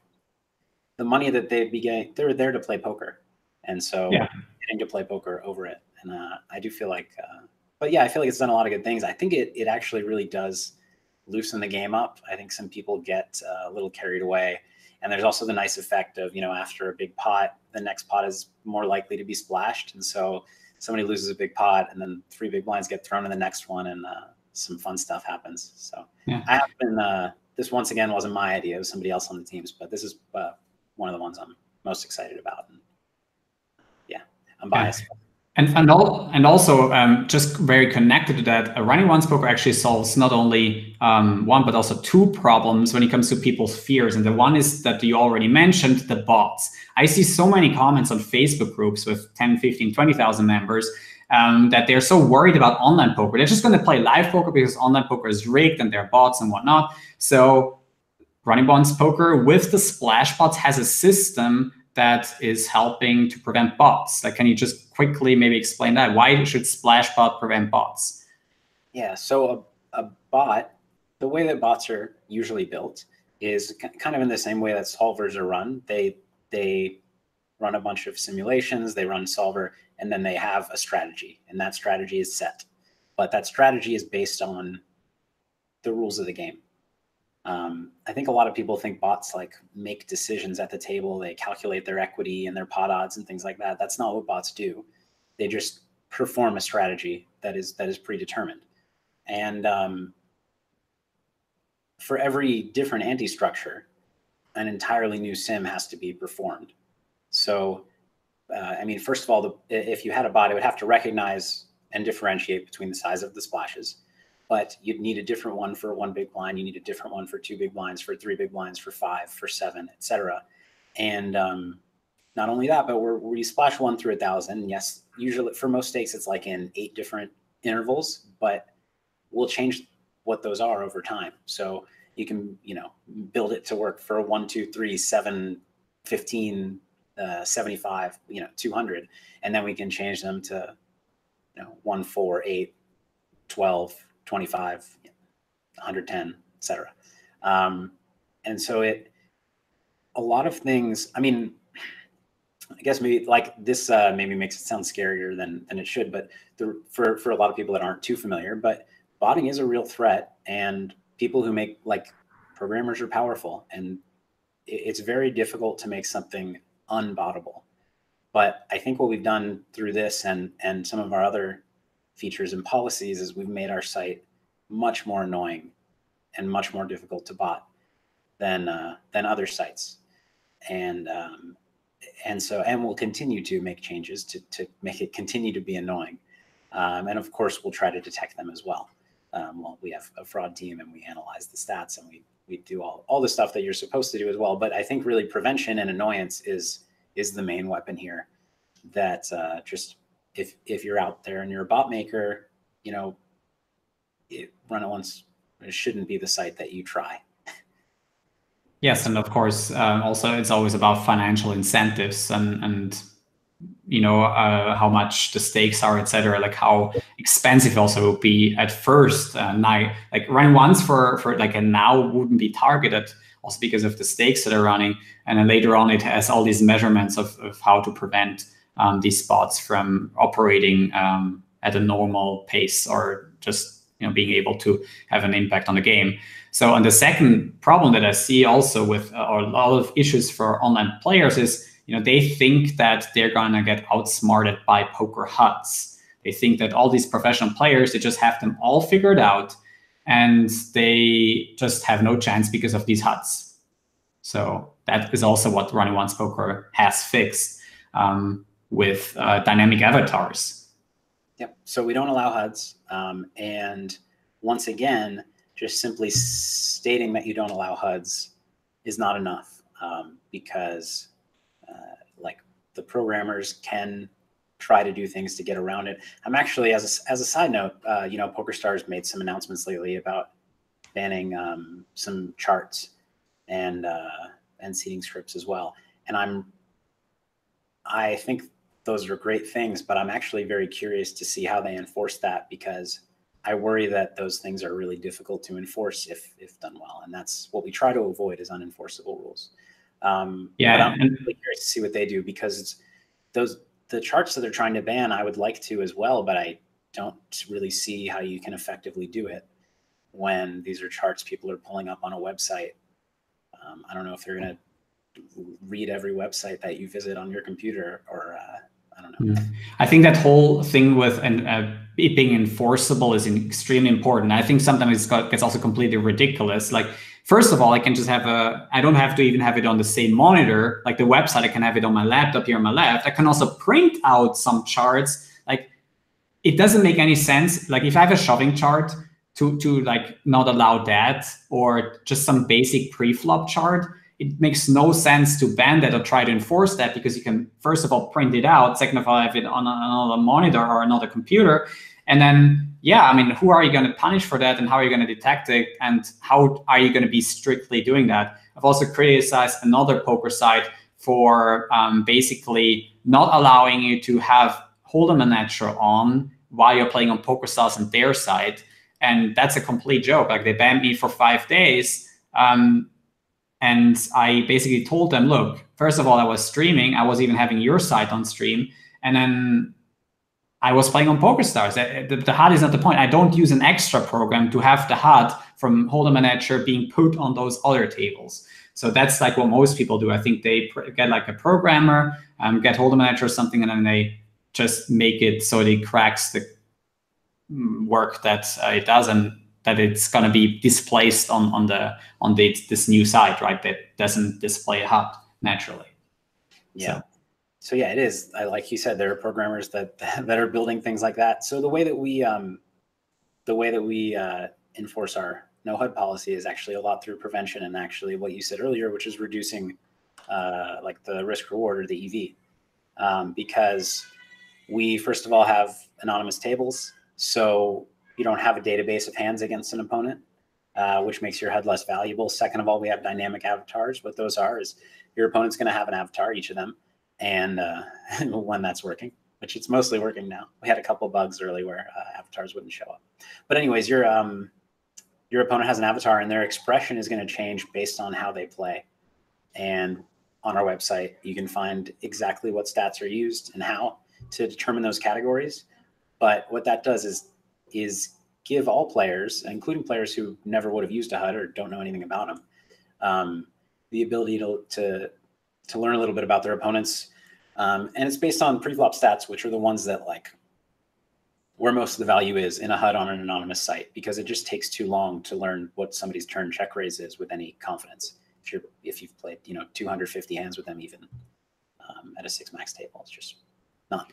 the money that they're there to play poker, and so getting to play poker over it. And I do feel like, but yeah, I feel like it's done a lot of good things. I think it actually really does loosen the game up. I think some people get a little carried away, and there's also the nice effect of, after a big pot, the next pot is more likely to be splashed, and so somebody loses a big pot, and then 3 big blinds get thrown in the next one, and some fun stuff happens. So I have been, this once again wasn't my idea, it was somebody else on the teams, but this is one one of the ones I'm most excited about. And yeah, I'm biased. Yeah. And also just very connected to that, Runitoncepoker actually solves not only one but also two problems when it comes to people's fears. And the one is that you already mentioned, the bots. I see so many comments on Facebook groups with 10, 15, 20,000 members that they're so worried about online poker. They're just going to play live poker because online poker is rigged and there are bots and whatnot. So Runitoncepoker with the splash bots has a system that is helping to prevent bots. Like, can you just quickly maybe explain that? Why should Splashbot prevent bots? Yeah, so a bot, the way that bots are usually built is kind of in the same way that solvers are run. They run a bunch of simulations, they run solver, and then they have a strategy, and that strategy is set. But that strategy is based on the rules of the game. I think a lot of people think bots like make decisions at the table. They calculate their equity and their pot odds and things like that. That's not what bots do. They just perform a strategy that is predetermined. And for every different anti-structure, an entirely new sim has to be performed. So, I mean, first of all, if you had a bot, it would have to recognize and differentiate between the size of the splashes. But you'd need a different one for one big blind. You need a different one for 2 big blinds, for 3 big blinds, for 5, for 7, etc. And not only that, but we splash 1 through 1,000. Yes, usually for most stakes, it's like in 8 different intervals, but we'll change what those are over time. So you can, build it to work for 1, 2, 3, 7, 15, 75, 200, and then we can change them to, 1, 4, 8, 12. 25, 110, etc. And so a lot of things, I mean, I guess maybe like this maybe makes it sound scarier than it should, but for a lot of people that aren't too familiar, but botting is a real threat, and people who make, like, programmers are powerful, and it's very difficult to make something unbottable. But I think what we've done through this and some of our other features and policies is we've made our site much more annoying and much more difficult to bot than other sites, and we'll continue to make changes to make it continue to be annoying, and of course we'll try to detect them as well. Well, we have a fraud team, and we analyze the stats, and we do all the stuff that you're supposed to do as well. But I think really prevention and annoyance is the main weapon here. That just if you're out there and you're a bot maker, Runitonce shouldn't be the site that you try. Yes, and of course, also it's always about financial incentives and how much the stakes are, etc. Like how expensive also will be at first. Now, like Runitonce for like a now wouldn't be targeted also because of the stakes that are running, and then later on it has all these measurements of how to prevent these bots from operating at a normal pace, or just being able to have an impact on the game. So, and the second problem that I see also with a lot of issues for online players is they think that they're gonna get outsmarted by poker HUDs. They think that all these professional players, they just have them all figured out, and they just have no chance because of these HUDs. So that is also what Runitoncepoker has fixed. With dynamic avatars. Yep. So we don't allow HUDs. And once again, just simply stating that you don't allow HUDs is not enough, because like the programmers can try to do things to get around it. I'm actually, as a side note, PokerStars made some announcements lately about banning some charts and seeding scripts as well. And I think those are great things, but I'm actually very curious to see how they enforce that, because I worry that those things are really difficult to enforce if done well. And that's what we try to avoid, is unenforceable rules. Yeah, but I'm really curious to see what they do, because the charts that they're trying to ban, I would like to as well, but I don't really see how you can effectively do it when these are charts people are pulling up on a website. I don't know if they're going to read every website that you visit on your computer, or I don't know. I think that whole thing with it being enforceable is extremely important. I think sometimes it gets also completely ridiculous. Like first of all, I can just have I don't have to even have it on the same monitor, like the website, I can have it on my laptop here on my left. I can also print out some charts. Like, it doesn't make any sense. Like, if I have a shoving chart, to like not allow that, or just some basic pre-flop chart, it makes no sense to ban that or try to enforce that, because you can, first of all, print it out, second of all, have it on another monitor or another computer. And then, yeah, I mean, who are you going to punish for that, and how are you going to detect it, and how are you going to be strictly doing that? I've also criticized another poker site for basically not allowing you to have Hold'em Manager on while you're playing on PokerStars on their site. And that's a complete joke. Like, they banned me for 5 days. And I basically told them, look, first of all, I was streaming. I was even having your site on stream. And then I was playing on PokerStars. The HUD is not the point. I don't use an extra program to have the HUD from Hold'em Manager being put on those other tables. So that's like what most people do. I think they get like a programmer, get Hold'em Manager or something, and then they just make it so it cracks the work that it does, and that it's going to be displaced on this new site, right? That doesn't display a HUD naturally. Yeah. So yeah, it is. Like you said, there are programmers that are building things like that. So the way that we enforce our no HUD policy is actually a lot through prevention, and actually what you said earlier, which is reducing like the risk reward, or the EV, because we first of all have anonymous tables, so you don't have a database of hands against an opponent, which makes your HUD less valuable. Second of all, we have dynamic avatars. What those are is your opponent's going to have an avatar, each of them, and when that's working, which it's mostly working now. We had a couple of bugs early where avatars wouldn't show up. But anyways, your opponent has an avatar, and their expression is going to change based on how they play. And on our website, you can find exactly what stats are used and how to determine those categories. But what that does is give all players, including players who never would have used a HUD or don't know anything about them, the ability to learn a little bit about their opponents. And it's based on pre-flop stats, which are the ones that, like, where most of the value is in a HUD on an anonymous site, because it just takes too long to learn what somebody's turn check raise is with any confidence. If you've played 250 hands with them, even at a 6 max table, it's just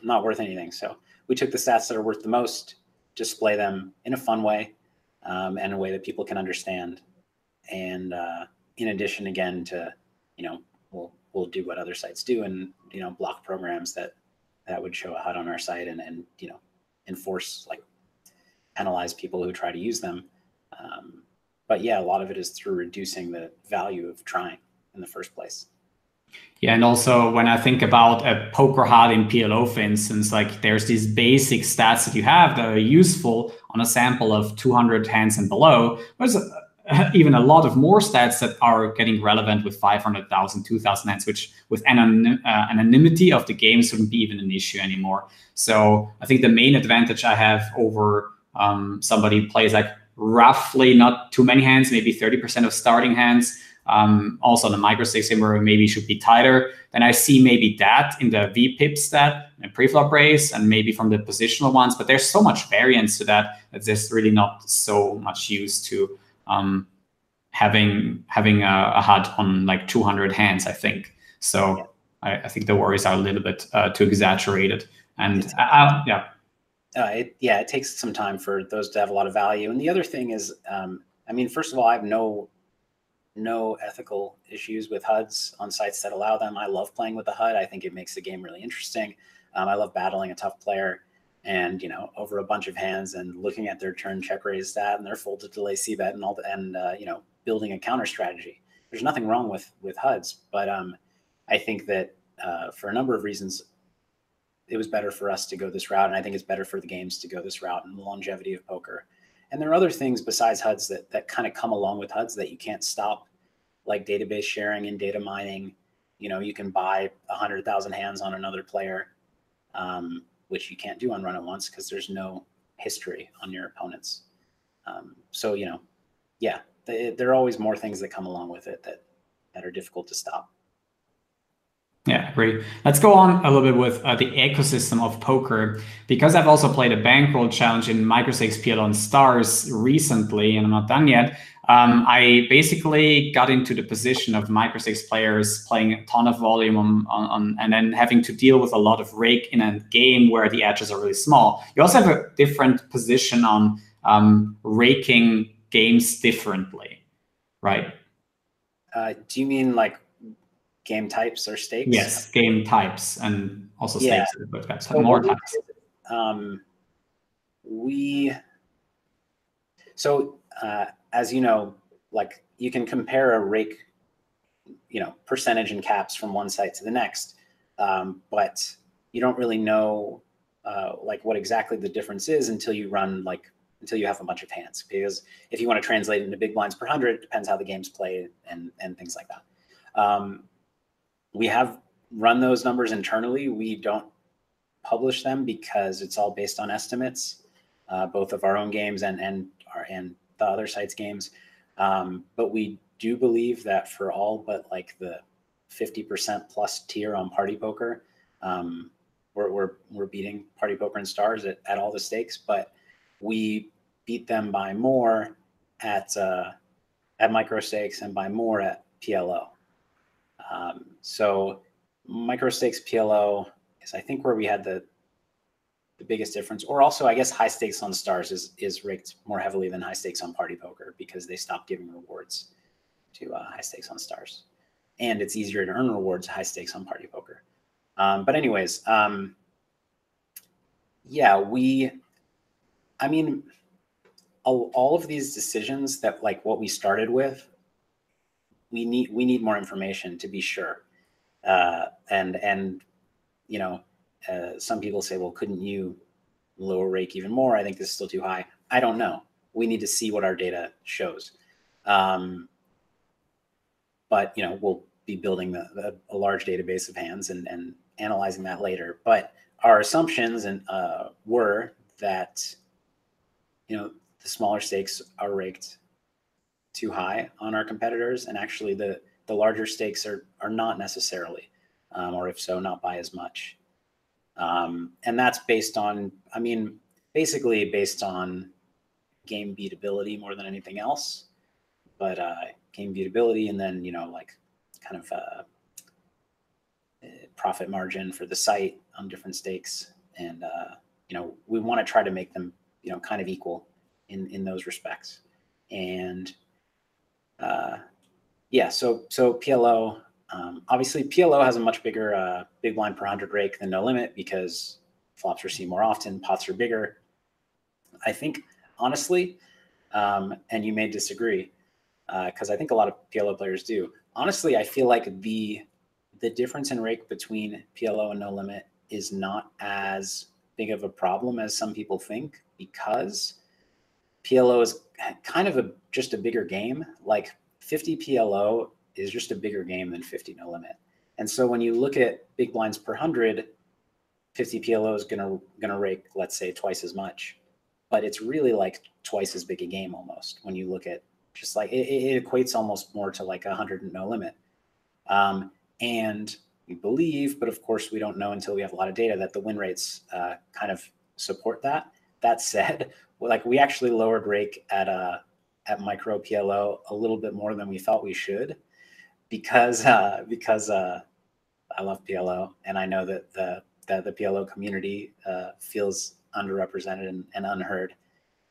not worth anything. So we took the stats that are worth the most, display them in a fun way, and a way that people can understand. And in addition, again, to we'll do what other sites do, and block programs that would show a HUD on our site, and enforce, like, penalize people who try to use them. But yeah, a lot of it is through reducing the value of trying in the first place. Yeah, and also when I think about a poker HUD in PLO, for instance, like, there's these basic stats that you have that are useful on a sample of 200 hands and below. There's even a lot of more stats that are getting relevant with 500,000, 2,000 hands, which with anonymity of the game shouldn't be even an issue anymore. So I think the main advantage I have over somebody who plays like roughly not too many hands, maybe 30% of starting hands, also on the micro stakes where maybe should be tighter, then I see maybe that in the VPIP stat and pre-flop raise, and maybe from the positional ones. But there's so much variance to that there's really not so much use to having a HUD on like 200 hands, I think. So I think the worries are a little bit too exaggerated. And it takes some time for those to have a lot of value. And the other thing is, I mean, first of all, I have no ethical issues with HUDs on sites that allow them. I love playing with the HUD. I think it makes the game really interesting. I love battling a tough player, and over a bunch of hands, and looking at their turn check raise stat and their fold to delay c bet and all the, and building a counter strategy. There's nothing wrong with HUDs, but I think that for a number of reasons, it was better for us to go this route, and I think it's better for the games to go this route and the longevity of poker. And there are other things besides HUDs that kind of come along with HUDs that you can't stop, like database sharing and data mining. You can buy 100,000 hands on another player, which you can't do on Run It Once because there's no history on your opponents. So, yeah, there are always more things that come along with it that are difficult to stop. Yeah, great. Let's go on a little bit with the ecosystem of poker, because I've also played a bankroll challenge in microstakes PL on Stars recently, and I'm not done yet. I basically got into the position of microstakes players playing a ton of volume and then having to deal with a lot of rake in a game where the edges are really small. You also have a different position on raking games differently, right? Do you mean like game types or stakes? Yes, game types and also Yeah. stakes, but that's So more types. As you know, like you can compare a rake, percentage and caps from one site to the next, but you don't really know like what exactly the difference is until you have a bunch of hands. Because if you want to translate it into big blinds per 100, it depends how the game's played and things like that. We have run those numbers internally. We don't publish them because it's all based on estimates, both of our own games and the other sites' games. But we do believe that for all but like the 50% plus tier on Party Poker, we're beating Party Poker and Stars at all the stakes, but we beat them by more at micro stakes and by more at PLO. So micro stakes PLO is, I think, where we had the biggest difference. Or also, I guess high stakes on Stars is raked more heavily than high stakes on Party Poker because they stopped giving rewards to high stakes on Stars, and it's easier to earn rewards high stakes on Party Poker. But anyways, yeah, I mean, all of these decisions that like what we started with, we need more information to be sure. And some people say, well, couldn't you lower rake even more? I think this is still too high. I don't know. We need to see what our data shows. But we'll be building a large database of hands and analyzing that later. But our assumptions were that the smaller stakes are raked too high on our competitors, and actually the larger stakes are not necessarily, or if so, not by as much. And that's based on, basically based on game beatability more than anything else. But game beatability, and then like kind of profit margin for the site on different stakes, and we want to try to make them kind of equal in those respects. And yeah, so PLO, obviously PLO has a much bigger big blind per 100 rake than No Limit because flops are seen more often, pots are bigger. I think honestly, and you may disagree, because I think a lot of PLO players do. Honestly, I feel like the difference in rake between PLO and No Limit is not as big of a problem as some people think, because PLO is kind of just a bigger game. Like 50 PLO is just a bigger game than 50 No Limit. And so when you look at big blinds per 100, 50 PLO is gonna rake, let's say, twice as much, but it's really like twice as big a game almost when you look at just like it equates almost more to like 100 and No Limit. And we believe, but of course we don't know until we have a lot of data, that the win rates kind of support that. That said, like we actually lowered rake at micro PLO a little bit more than we thought we should, because I love PLO, and I know that the PLO community feels underrepresented and unheard.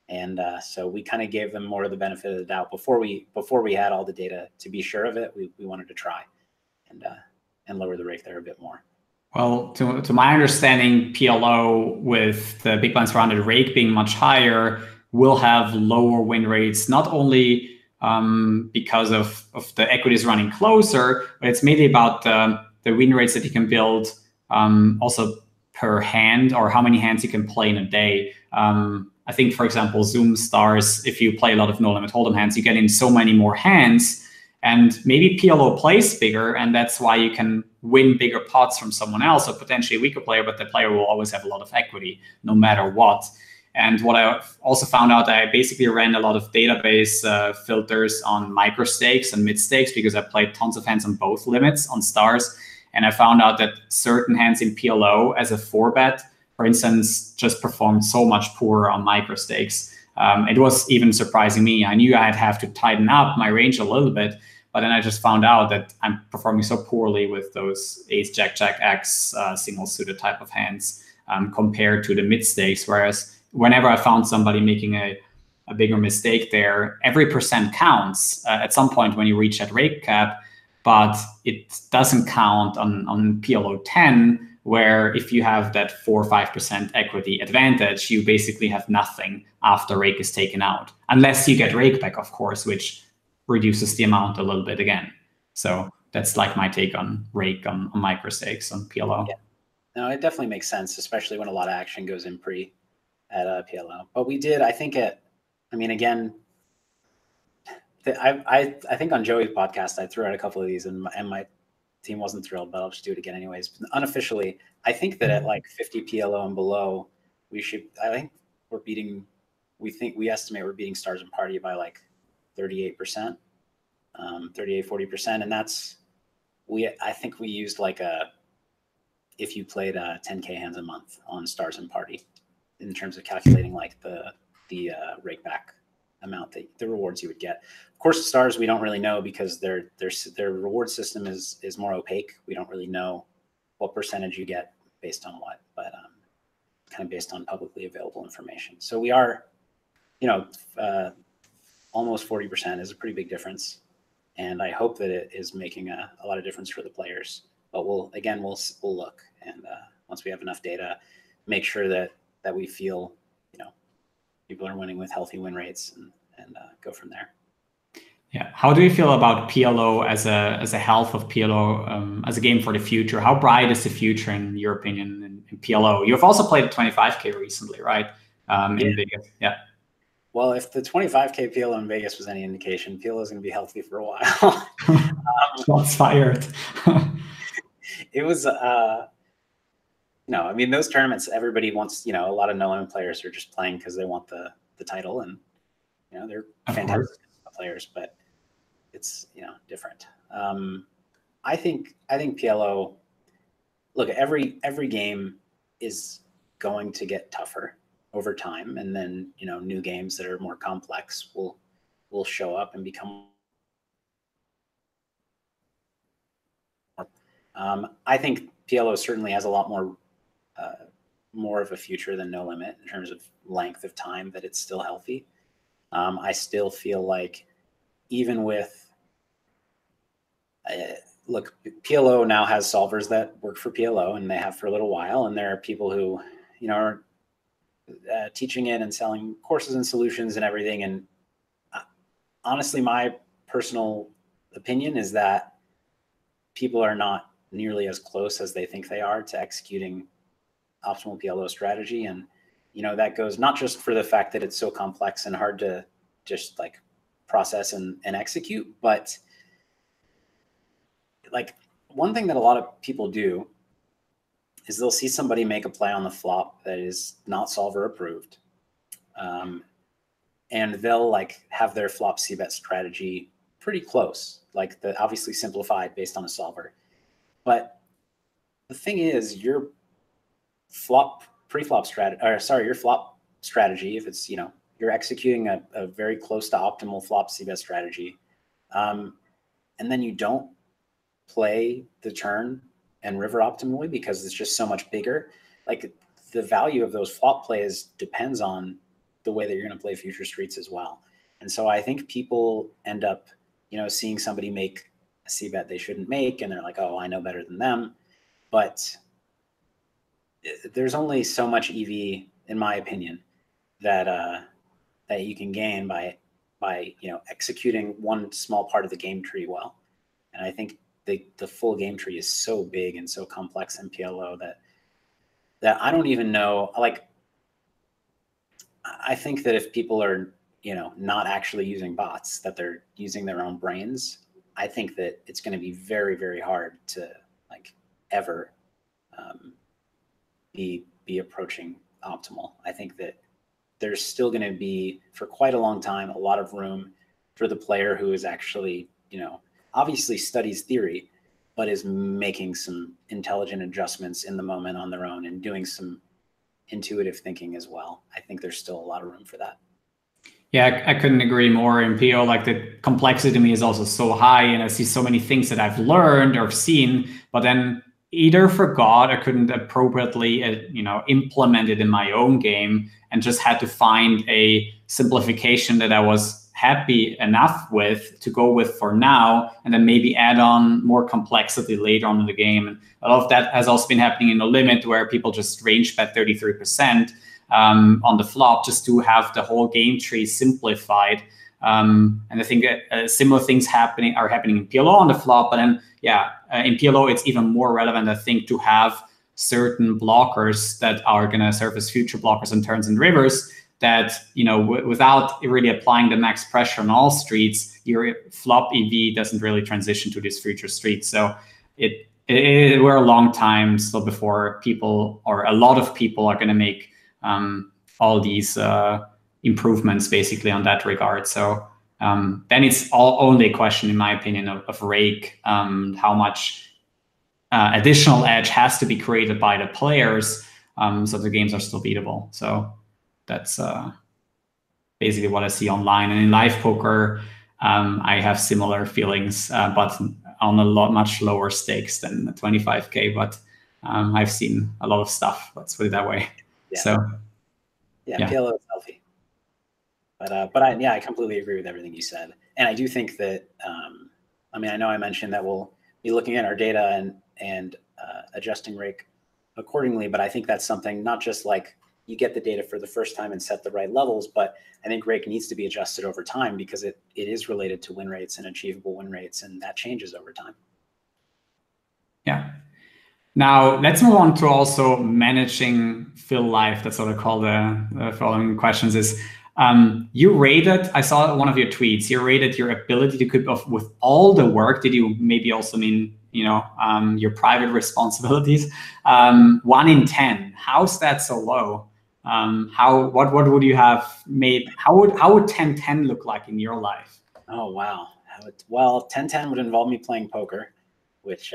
And so we kind of gave them more of the benefit of the doubt before we had all the data to be sure of it. We wanted to try and lower the rake there a bit more. Well, to my understanding, PLO with the big blinds per 100 rake being much higher will have lower win rates, not only because of the equities running closer, but it's mainly about the win rates that you can build also per hand, or how many hands you can play in a day. I think, for example, Zoom Stars, if you play a lot of No Limit Hold'em hands, you get in so many more hands, and maybe PLO plays bigger, and that's why you can win bigger pots from someone else, or potentially a weaker player, but the player will always have a lot of equity no matter what. And what I also found out, I basically ran a lot of database filters on micro stakes and mid stakes, because I played tons of hands on both limits on Stars. And I found out that certain hands in PLO as a 4-bet, for instance, just performed so much poorer on micro stakes. It was even surprising me. I knew I'd have to tighten up my range a little bit, but then I just found out that I'm performing so poorly with those ace, jack, jack, X single suited type of hands compared to the mid stakes. Whereas whenever I found somebody making a bigger mistake there, every percent counts at some point when you reach that rake cap, but it doesn't count on PLO 10, where if you have that 4 or 5% equity advantage, you basically have nothing after rake is taken out, unless you get Rakeback, of course, which reduces the amount a little bit again. So that's like my take on rake on micro stakes on PLO. Yeah. No, it definitely makes sense, especially when a lot of action goes in pre at PLO. But we did, I think again, I think on Joey's podcast, I threw out a couple of these and my team wasn't thrilled, but I'll just do it again anyways. But unofficially, I think that at like 50 PLO and below, we estimate we're beating Stars and Party by like 38%, 40%. And I think we used like if you played 10K hands a month on Stars and Party in terms of calculating like the Rakeback amount, the rewards you would get. Of course, Stars, we don't really know because their reward system is more opaque. We don't really know what percentage you get based on what, but kind of based on publicly available information. So we are, almost 40% is a pretty big difference. And I hope that it is making a lot of difference for the players. But we'll look. And once we have enough data, make sure that we feel, people are winning with healthy win rates and go from there. Yeah. How do you feel about PLO as a health of PLO as a game for the future? How bright is the future in your opinion in PLO? You've also played 25K recently, right? In Vegas. Yeah. Well, if the 25K PLO in Vegas was any indication, PLO is going to be healthy for a while. Shots fired. It was, those tournaments, everybody wants, a lot of no-limit players are just playing because they want the title, and, they're fantastic players, but it's, different. I think PLO, look, every game is going to get tougher over time, and then new games that are more complex will show up and become. I think PLO certainly has a lot more of a future than No Limit in terms of length of time that it's still healthy. I still feel like even with look, PLO now has solvers that work for PLO, and they have for a little while, and there are people who are teaching it and selling courses and solutions and everything. And honestly, my personal opinion is that people are not nearly as close as they think they are to executing optimal PLO strategy. And, that goes not just for the fact that it's so complex and hard to just like process and execute, but like one thing that a lot of people do is they'll see somebody make a play on the flop that is not solver approved. And they'll like have their flop c-bet strategy pretty close, like obviously simplified based on a solver. But the thing is, your flop strategy, if it's, you're executing a very close to optimal flop c-bet strategy, and then you don't play the turn and river optimally because it's just so much bigger, like the value of those flop plays depends on the way that you're going to play future streets as well. And so I think people end up, seeing somebody make a c-bet they shouldn't make, and they're like, oh, I know better than them. But there's only so much EV, in my opinion, that you can gain by executing one small part of the game tree well. And I think the full game tree is so big and so complex in PLO that I don't even know. Like, I think that if people are not actually using bots, that they're using their own brains, I think that it's going to be very, very hard to like ever be approaching optimal. I think that there's still going to be, for quite a long time, a lot of room for the player who is actually, obviously studies theory, but is making some intelligent adjustments in the moment on their own and doing some intuitive thinking as well. I think there's still a lot of room for that. Yeah, I couldn't agree more. In PO, like the complexity to me is also so high, and I see so many things that I've learned or seen, but then either forgot or couldn't appropriately, implement it in my own game, and just had to find a simplification that I was happy enough with to go with for now, and then maybe add on more complexity later on in the game. And a lot of that has also been happening in the limit, where people just range bet 33%. On the flop, just to have the whole game tree simplified. And I think similar things are happening in PLO on the flop. But then, in PLO, it's even more relevant, I think, to have certain blockers that are going to serve as future blockers on turns and rivers that, without really applying the max pressure on all streets, your flop EV doesn't really transition to these future streets. So we're a long time still before people, or a lot of people, are going to make all these improvements basically on that regard. So then it's only a question, in my opinion, of Rake, how much additional edge has to be created by the players so the games are still beatable. So that's basically what I see online. And in live poker, I have similar feelings, but on much lower stakes than 25K. But I've seen a lot of stuff, let's put it that way. Yeah. So, PLO is healthy, but I completely agree with everything you said, and I do think that I know I mentioned that we'll be looking at our data and adjusting Rake accordingly, but I think that's something not just like you get the data for the first time and set the right levels, but I think Rake needs to be adjusted over time because it is related to win rates and achievable win rates, and that changes over time. Yeah. Now, let's move on to also managing Phil life. That's what I call the following questions is, you rated, I saw one of your tweets, you rated your ability to keep up with all the work. Did you maybe also mean, your private responsibilities? 1 in 10. How's that so low? What would you have made? How would 10-10 look like in your life? Oh, wow. Well, 10-10 would involve me playing poker, which,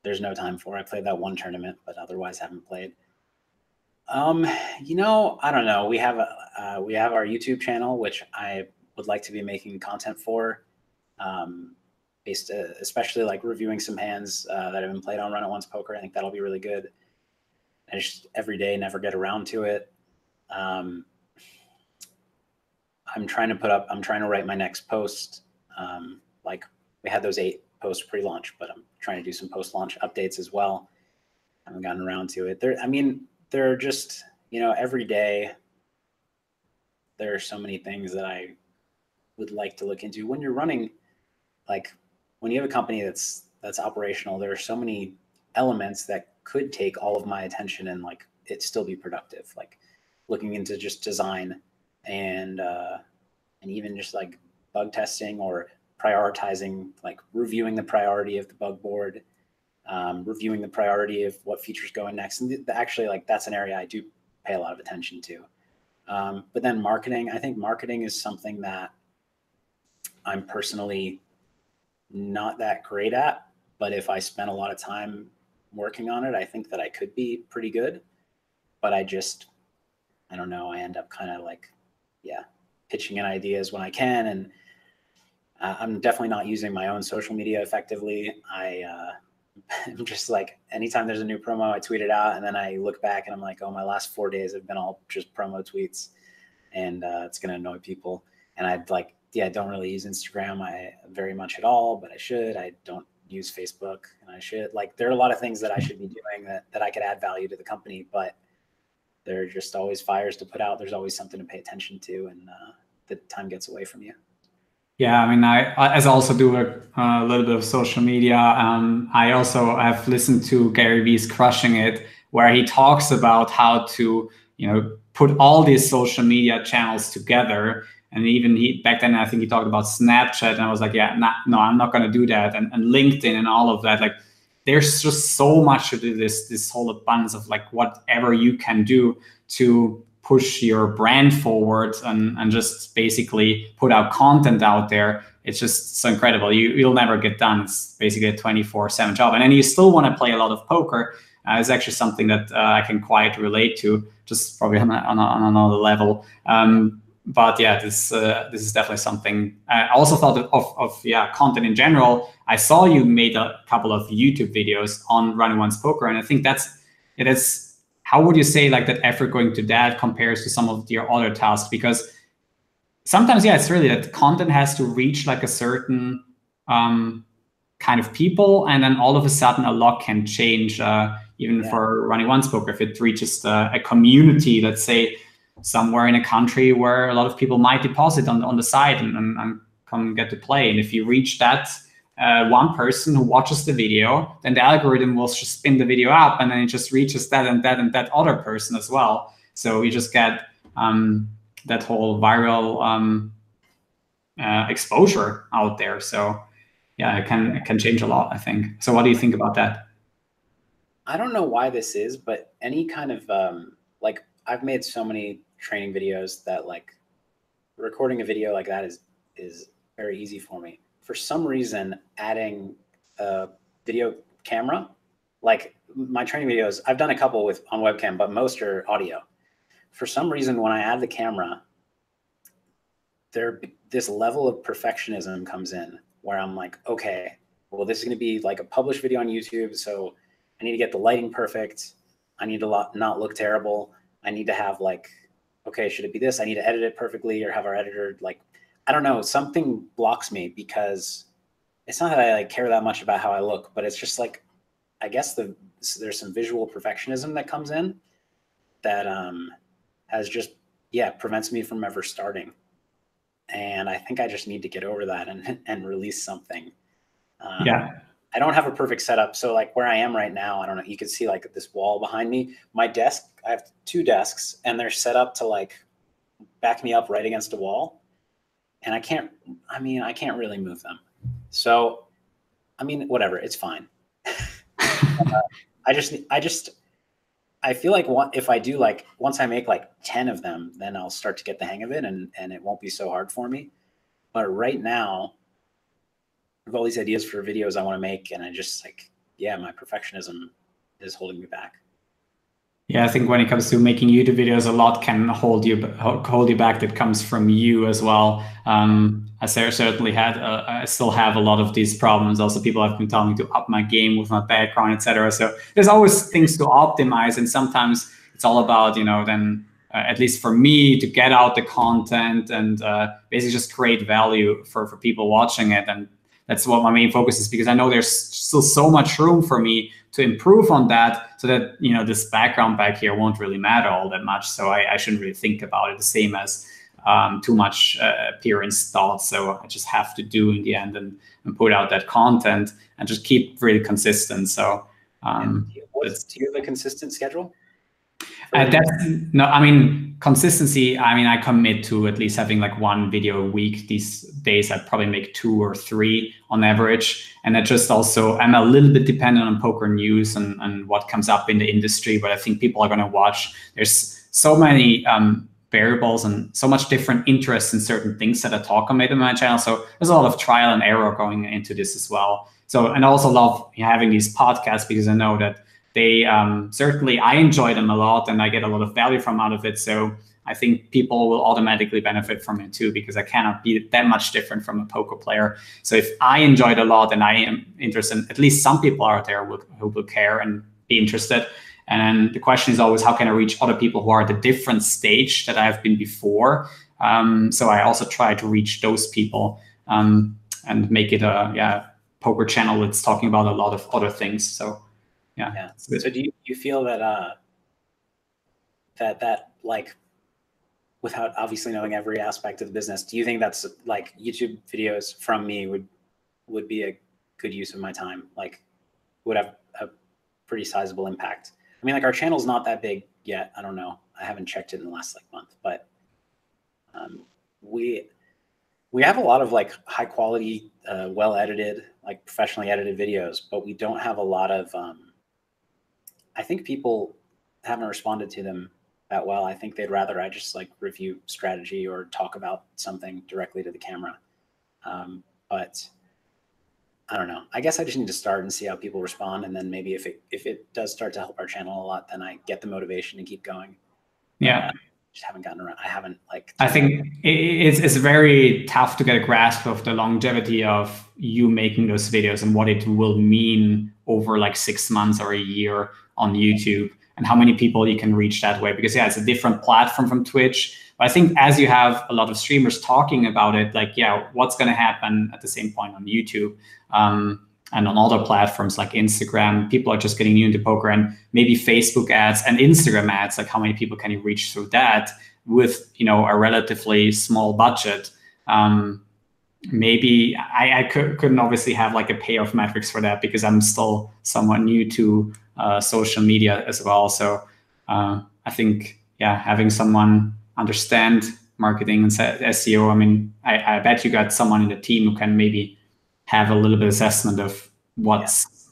there's no time for. I played that one tournament, but otherwise haven't played. I don't know. We have our YouTube channel, which I would like to be making content for, based especially like reviewing some hands that have been played on Runitoncepoker. I think that'll be really good. I just every day never get around to it. I'm trying to write my next post. Like we had those 8 posts pre-launch, but I'm trying to do some post-launch updates as well. I haven't gotten around to it. There are just, every day there are so many things that I would like to look into. When you're running, like when you have a company that's operational, there are so many elements that could take all of my attention and like it still be productive. Like looking into just design and even just like bug testing or prioritizing, like reviewing the priority of the bug board, reviewing the priority of what features go in next. And actually, like that's an area I do pay a lot of attention to. But then marketing, I think marketing is something that I'm personally not that great at, but if I spent a lot of time working on it, I think that I could be pretty good. But I don't know, I end up kind of like, pitching in ideas when I can. And I'm definitely not using my own social media effectively. I'm just like, anytime there's a new promo, I tweet it out, and then I look back and I'm like, oh, my last 4 days have been all just promo tweets, and it's going to annoy people. And I don't really use Instagram very much at all, but I should. I don't use Facebook, and I should. Like, there are a lot of things that I should be doing that I could add value to the company, but there are just always fires to put out. There's always something to pay attention to, and the time gets away from you. Yeah, I as I also do a little bit of social media, I also have listened to Gary Vee's Crushing It, where he talks about how to, put all these social media channels together. And even back then, I think he talked about Snapchat, and I was like, no, I'm not going to do that. And LinkedIn and all of that, like, there's just so much to do this whole abundance of like whatever you can do to push your brand forward and just basically put out content out there, it's just so incredible. You'll never get done. It's basically a 24/7 job. And then you still want to play a lot of poker. It's actually something that I can quite relate to, just probably on another level. But yeah, this is definitely something. I also thought of content in general. I saw you made a couple of YouTube videos on Runitoncepoker, and I think it is. How would you say like that effort going to that compares to some of your other tasks? Because sometimes, yeah, it's really that content has to reach like a certain kind of people, and then all of a sudden a lot can change. Even for Runitoncepoker, if it reaches a community, let's say somewhere in a country where a lot of people might deposit on the site and come get to play, and if you reach that one person who watches the video, then the algorithm will just spin the video up, and then it just reaches that and that and that other person as well. So you just get that whole viral exposure out there. So yeah, it can change a lot, I think. So what do you think about that? I don't know why this is, but any kind of like, I've made so many training videos that like recording a video like that is very easy for me. For some reason, adding a video camera, like my training videos, I've done a couple on webcam, but most are audio. For some reason, when I add the camera, this level of perfectionism comes in where I'm like, okay, well, this is going to be like a published video on YouTube, so I need to get the lighting perfect. I need to not look terrible. I need to have like, okay, should it be this? I need to edit it perfectly or have our editor like, I don't know, something blocks me, because it's not that I like care that much about how I look, but it's just like, I guess there's some visual perfectionism that comes in that has just, prevents me from ever starting. And I think I just need to get over that and release something. I don't have a perfect setup. So like where I am right now, I don't know, you can see like this wall behind me, my desk, I have 2 desks and they're set up to like back me up right against a wall. And I can't really move them. So, I mean, whatever, it's fine. I feel like if I do like, once I make like 10 of them, then I'll start to get the hang of it and it won't be so hard for me. But right now, I have all these ideas for videos I want to make, and I just like, my perfectionism is holding me back. Yeah, I think when it comes to making YouTube videos, a lot can hold you back. That comes from you as well. I certainly I still have a lot of these problems. Also, people have been telling me to up my game with my background, etc. So there's always things to optimize, and sometimes it's all about then at least for me to get out the content and basically just create value for people watching it. And that's what my main focus is, because I know there's still so much room for me to improve on that, so that this background back here won't really matter all that much. So I shouldn't really think about it the same as too much appearance thoughts. So I just have to do in the end and put out that content and just keep really consistent. So do you have a consistent schedule? Consistency. I commit to at least having like 1 video a week. These days, I probably make 2 or 3 on average. And I just also, I'm a little bit dependent on poker news and what comes up in the industry, but I think people are going to watch. There's so many variables and so much different interest in certain things that I talk about in my channel. So there's a lot of trial and error going into this as well. So, and I also love having these podcasts, because I know that they certainly, I enjoy them a lot and I get a lot of value out of it. So I think people will automatically benefit from it too, because I cannot be that much different from a poker player. So if I enjoy it a lot and I am interested, at least some people out there who will care and be interested. And the question is always, how can I reach other people who are at a different stage that I have been before? So I also try to reach those people and make it a poker channel that's talking about a lot of other things. So yeah. So do you feel that that like, without obviously knowing every aspect of the business, do you think that's like YouTube videos from me would be a good use of my time? Like, would have a pretty sizable impact? I mean, like, our channel's not that big yet. I don't know. I haven't checked it in the last like month, but we have a lot of like high quality, well edited, like professionally edited videos, but we don't have a lot of. I think people haven't responded to them that well. I think they'd rather I just like review strategy or talk about something directly to the camera. But I don't know. I guess I just need to start and see how people respond, and then maybe if it does start to help our channel a lot, then I get the motivation to keep going. Yeah. Just haven't gotten around. I haven't like. I think it's very tough to get a grasp of the longevity of you making those videos and what it will mean over like 6 months or a year on YouTube, and how many people you can reach that way. Because yeah, it's a different platform from Twitch. But I think as you have a lot of streamers talking about it, like, yeah, what's going to happen at the same point on YouTube and on other platforms like Instagram, people are just getting new into poker, and maybe Facebook ads and Instagram ads, like how many people can you reach through that with, you know, a relatively small budget. Maybe I couldn't obviously have like a payoff metrics for that because I'm still somewhat new to social media as well. So I think, yeah, having someone understand marketing and SEO, I mean, I bet you got someone in the team who can maybe have a little bit of assessment of what's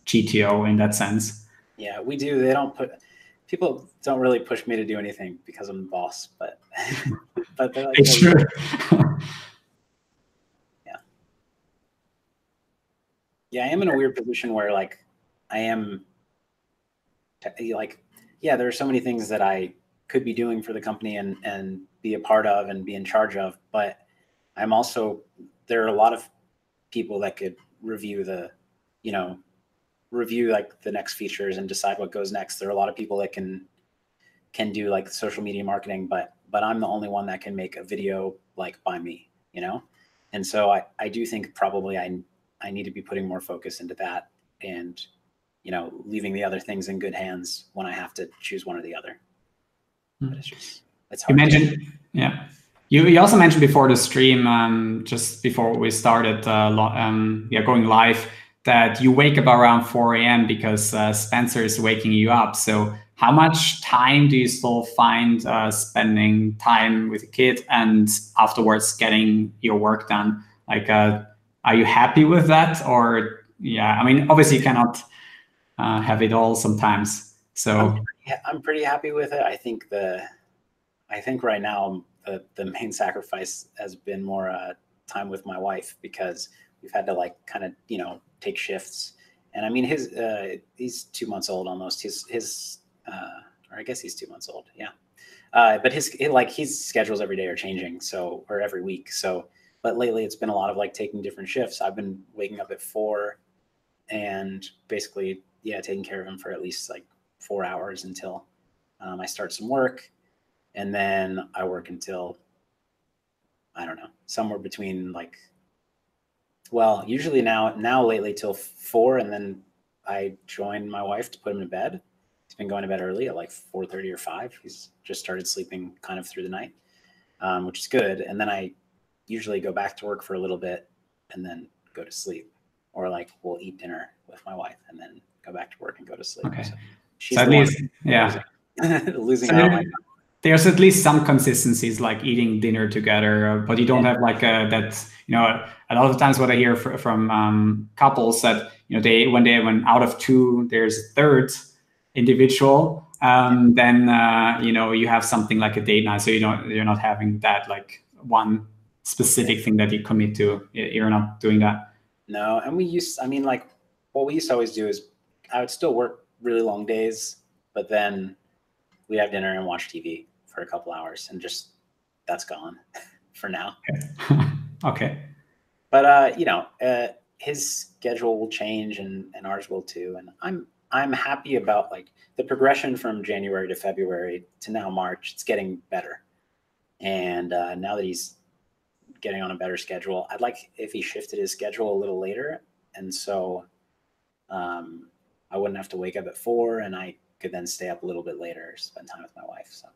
GTO in that sense. Yeah, we do. People don't really push me to do anything because I'm the boss, but but they're like, it's true. Yeah, I am in a weird position where like I am like, yeah, there are so many things that I could be doing for the company and be a part of and be in charge of, but I'm also, there are a lot of people that could review review like the next features and decide what goes next. There are a lot of people that can do like social media marketing, but I'm the only one that can make a video like by me, you know? And so I do think probably I need to be putting more focus into that and, you know, leaving the other things in good hands when I have to choose one or the other. But it's hard. You mentioned, yeah. You also mentioned before the stream, just before we started going live, that you wake up around 4 a.m. because Spencer is waking you up. So how much time do you still find spending time with the kid and afterwards getting your work done? Like, are you happy with that? Or, yeah, I mean, obviously you cannot have it all sometimes. So I'm pretty happy with it. I think right now the main sacrifice has been more time with my wife, because we've had to like kind of, you know, take shifts. And I mean, he's 2 months old almost. Or I guess he's 2 months old. Yeah. But his schedules every day are changing. So, or every week. So, but lately it's been a lot of like taking different shifts. I've been waking up at 4 and basically, yeah, taking care of him for at least like 4 hours until I start some work. And then I work until, I don't know, somewhere between like, well, usually now lately till 4, and then I join my wife to put him to bed. He's been going to bed early at like 4:30 or 5. He's just started sleeping kind of through the night, which is good. And then I usually go back to work for a little bit and then go to sleep, or like we'll eat dinner with my wife and then go back to work and go to sleep. Okay. So she's so at least, yeah, losing out on my. There's at least some consistencies, like eating dinner together, but you don't have like that, you know, a lot of times what I hear from couples that, you know, when out of 2, there's a third individual, then, you know, you have something like a date night. So you're not having that like one specific thing that you commit to. You're not doing that. No. And what we used to always do is I would still work really long days, but then we have dinner and watch TV for a couple hours, and just that's gone for now. Okay. But you know, his schedule will change and ours will too. And I'm happy about like the progression from January to February to now March. It's getting better. And now that he's getting on a better schedule, I'd like if he shifted his schedule a little later. And so I wouldn't have to wake up at 4, and I could then stay up a little bit later, spend time with my wife. So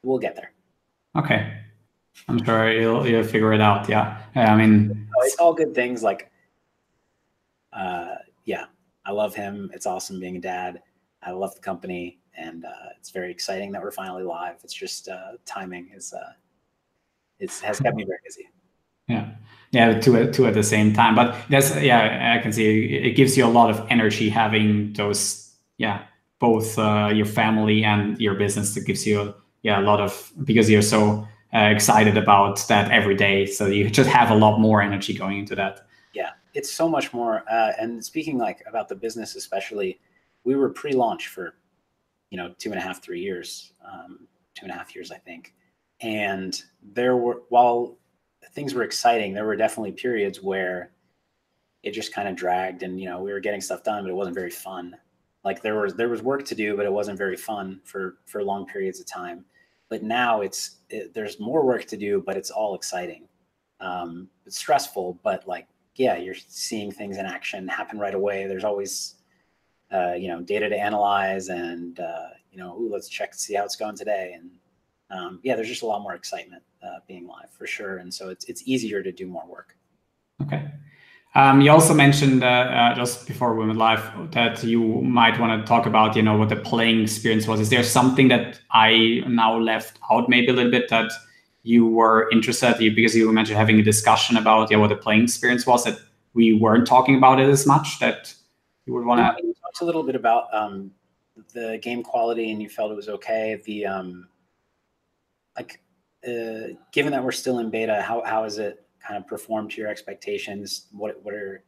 we'll get there. Okay. I'm sure you'll figure it out. Yeah. I mean, it's all good things. Like, yeah, I love him. It's awesome being a dad. I love the company, and it's very exciting that we're finally live. It's just timing has kept me very busy. Yeah, two at the same time. But that's, yeah, I can see it gives you a lot of energy having those, yeah, both your family and your business. That gives you a lot of, because you're so excited about that every day. So you just have a lot more energy going into that. Yeah, it's so much more. And speaking like about the business, especially, we were pre-launch for, 2.5, 3 years, 2.5 years, I think. And while things were exciting, there were definitely periods where it just kind of dragged, and, we were getting stuff done, but it wasn't very fun. Like there was work to do, but it wasn't very fun for long periods of time. But now there's more work to do, but it's all exciting. It's stressful, but like, yeah, you're seeing things in action happen right away. There's always, data to analyze, and, let's check to see how it's going today. And yeah, there's just a lot more excitement being live for sure. And so it's easier to do more work. Okay. You also mentioned just before we went live that you might want to talk about, what the playing experience was. Is there something that I now left out maybe a little bit that you were interested in, because you mentioned having a discussion about what the playing experience was, that we weren't talking about it as much, that you would want to? You talked a little bit about the game quality, and you felt it was okay. Given that we're still in beta, how has it kind of performed to your expectations? What are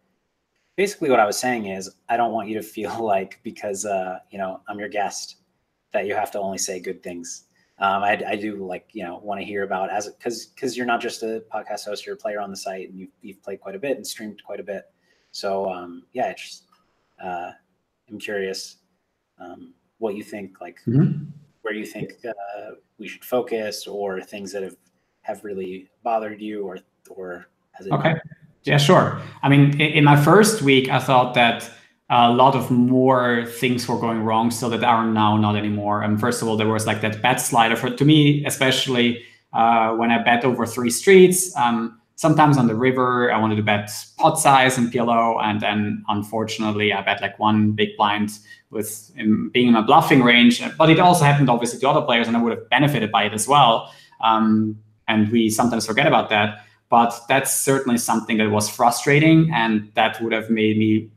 basically what I was saying is, I don't want you to feel like, because I'm your guest, that you have to only say good things. I do want to hear about, because you're not just a podcast host, you're a player on the site, and you've played quite a bit and streamed quite a bit. So yeah, I'm curious what you think, where you think we should focus, or things that have really bothered you, or has it? Okay. Yeah, sure. I mean, in my first week, I thought that a lot of more things were going wrong, so that are now not anymore. And first of all, there was like that bet slider to me, especially when I bet over 3 streets. Sometimes on the river, I wanted to bet pot size and PLO, and then unfortunately, I bet like 1 big blind with being in my bluffing range. But it also happened obviously to other players, and I would have benefited by it as well. And we sometimes forget about that. But that's certainly something that was frustrating, and that would have made me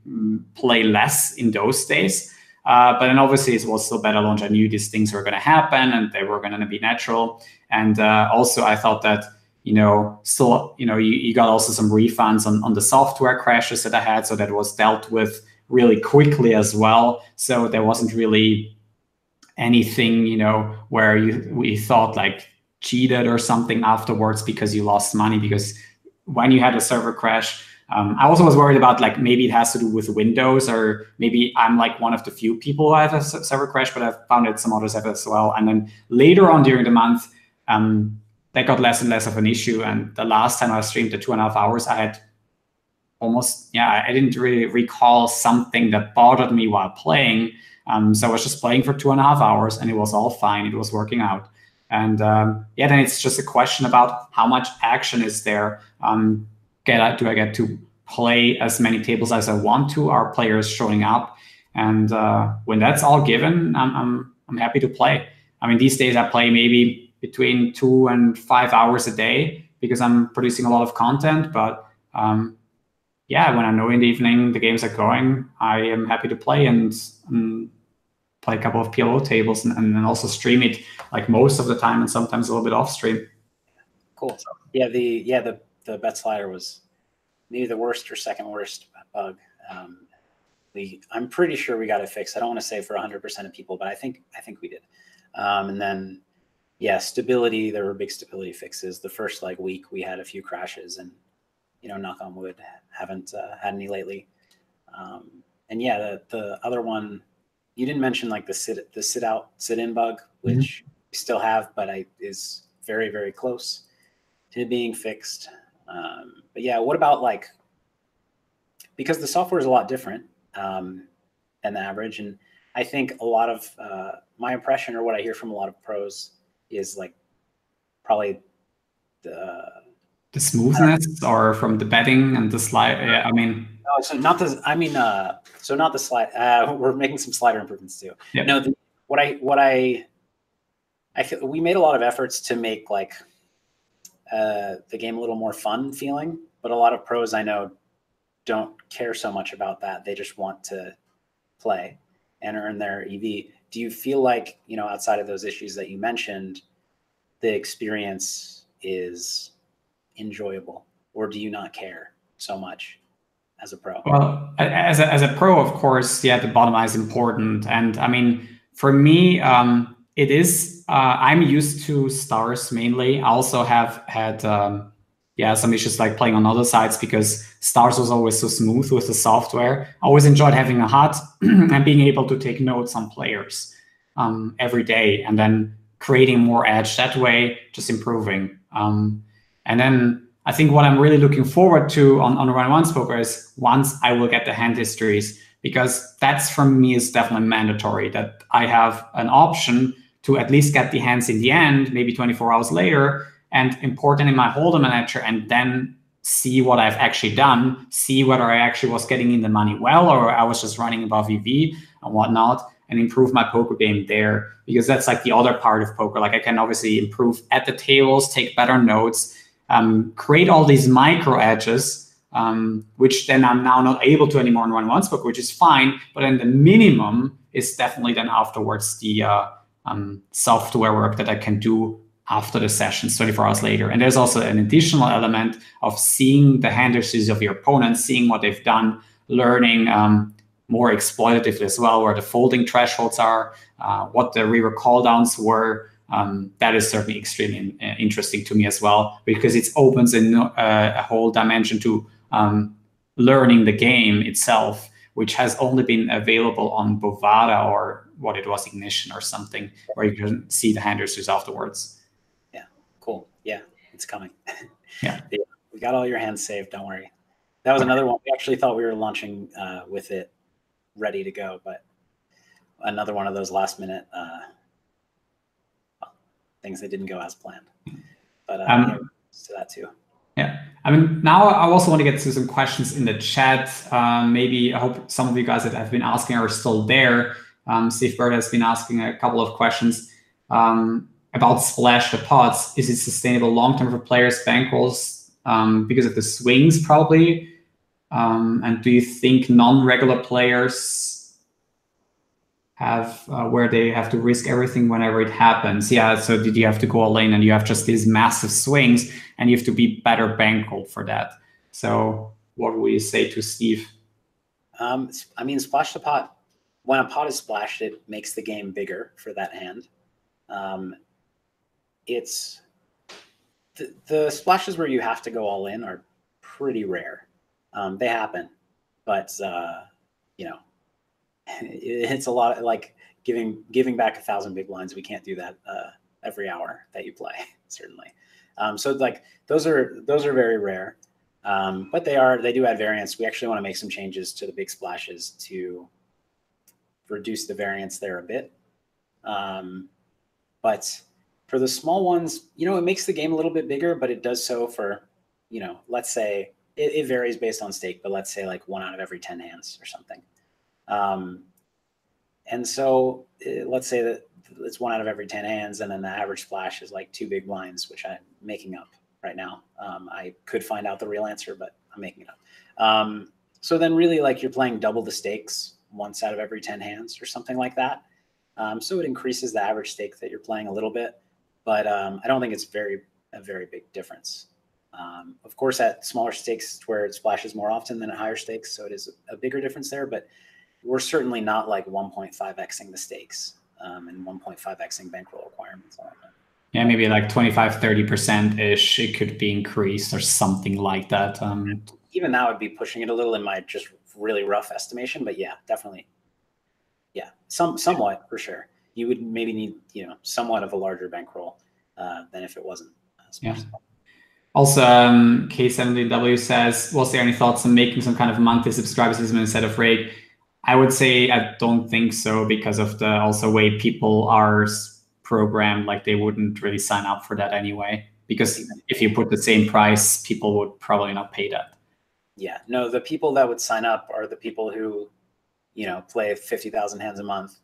play less in those days. But then obviously it was still beta launch. I knew these things were going to happen, and they were going to be natural. And also I thought that, still, you got also some refunds on the software crashes that I had. So that was dealt with really quickly as well. So there wasn't really anything, where we thought like cheated or something afterwards because you lost money. Because when you had a server crash, I also was worried about like, maybe it has to do with Windows, or maybe I'm like one of the few people who have a server crash, but I've found that some others have as well. And then later on during the month, that got less and less of an issue. And the last time I streamed the 2.5 hours, I had almost, I didn't really recall something that bothered me while playing. So I was just playing for 2.5 hours, and it was all fine. It was working out. And then it's just a question about how much action is there. Do I get to play as many tables as I want to? Are players showing up? And when that's all given, I'm happy to play. I mean, these days I play maybe between 2 and 5 hours a day, because I'm producing a lot of content. But when I know in the evening the games are going, I am happy to play and play a couple of PLO tables, and then also stream it like most of the time, and sometimes a little bit off stream. Cool. Yeah, the bet slider was maybe the worst or second worst bug. I'm pretty sure we got it fixed. I don't want to say for 100% of people, but I think we did. And then stability. There were big stability fixes. The first week we had a few crashes, and knock on wood, haven't had any lately. And the other one, you didn't mention like the sit out, sit in bug, which we still have, but is very, very close to being fixed. But what about because the software is a lot different than the average, and I think a lot of my impression, or what I hear from a lot of pros, is probably the smoothness, or from the betting and the slide. I mean, no, so not the. I mean, so not the slide. We're making some slider improvements too. Yep. No, I feel we made a lot of efforts to make the game a little more fun feeling, but a lot of pros I know don't care so much about that. They just want to play, and earn their EV. Do you feel like, you know, outside of those issues that you mentioned, the experience is enjoyable, or do you not care so much as a pro? Well, as a pro, of course, yeah, the bottom line is important. And I mean, for me, it is, I'm used to stars mainly. I also have had, yeah, some issues like playing on other sites because stars was always so smooth with the software. I always enjoyed having a HUD and being able to take notes on players every day and then creating more edge that way, just improving. And then I think what I'm really looking forward to on Runitoncepoker is once I will get the hand histories, because that's for me is definitely mandatory that I have an option to at least get the hands in the end, maybe 24 hours later, and import them in my holder manager and then see what I've actually done, see whether I actually was getting in the money well or I was just running above EV and whatnot, and improve my poker game there. Because that's like the other part of poker. Like I can obviously improve at the tables, take better notes, create all these micro edges, which then I'm now not able to anymore in Runitoncepoker, which is fine. But then the minimum is definitely then afterwards the software work that I can do after the sessions 24 hours later. And there's also an additional element of seeing the hand histories of your opponents, seeing what they've done, learning more exploitatively as well, where the folding thresholds are, what the river call downs were. That is certainly extremely interesting to me as well, because it opens a whole dimension to learning the game itself, which has only been available on Bovada or what it was, Ignition or something, where you can see the hand histories afterwards. Yeah, cool. Yeah, it's coming. Yeah. We got all your hands saved, don't worry. That was another one. We actually thought we were launching with it ready to go, but another one of those last minute things that didn't go as planned. But yeah, to that too. Yeah, I mean, now I also want to get to some questions in the chat. Maybe I hope some of you guys that have been asking are still there. Steve Bird has been asking a couple of questions about Splash the Pots. Is it sustainable long-term for players' bankrolls because of the swings probably? And do you think non-regular players have where they have to risk everything whenever it happens? Yeah, so did you have to go all in and you have just these massive swings and you have to be better bankrolled for that? So what would you say to Steve? I mean, Splash the Pot, when a pot is splashed, it makes the game bigger for that hand. It's the splashes where you have to go all in are pretty rare. They happen, but you know, it's a lot of like giving back 1,000 big blinds. We can't do that every hour that you play, certainly. So like those are very rare, but they do add variance. We actually want to make some changes to the big splashes to reduce the variance there a bit. But for the small ones, you know, it makes the game a little bit bigger, but it does so for, you know, let's say it varies based on stake, but let's say like 1 out of every 10 hands or something. And so let's say that it's 1 out of every 10 hands, and then the average splash is like 2 big blinds, which I'm making up right now. I could find out the real answer, but I'm making it up. So then really like you're playing double the stakes once out of every 10 hands or something like that. So it increases the average stake that you're playing a little bit, but I don't think it's a very big difference. Of course, at smaller stakes where it splashes more often than at higher stakes, so it is a bigger difference there, but we're certainly not like 1.5xing the stakes and 1.5xing bankroll requirements on it. Yeah, maybe like 25-30%-ish. It could be increased or something like that. Even now, I'd be pushing it a little in my just really rough estimation, but yeah, definitely. Yeah, somewhat for sure. You would maybe need, you know, somewhat of a larger bankroll than if it wasn't. Yeah. Also, K70W says, was there any thoughts on making some kind of monthly subscriber system instead of Rake? I would say I don't think so, because of the also way people are programmed. Like they wouldn't really sign up for that anyway, because if you put the same price, people would probably not pay that. Yeah, no, the people that would sign up are the people who, you know, play 50,000 hands a month,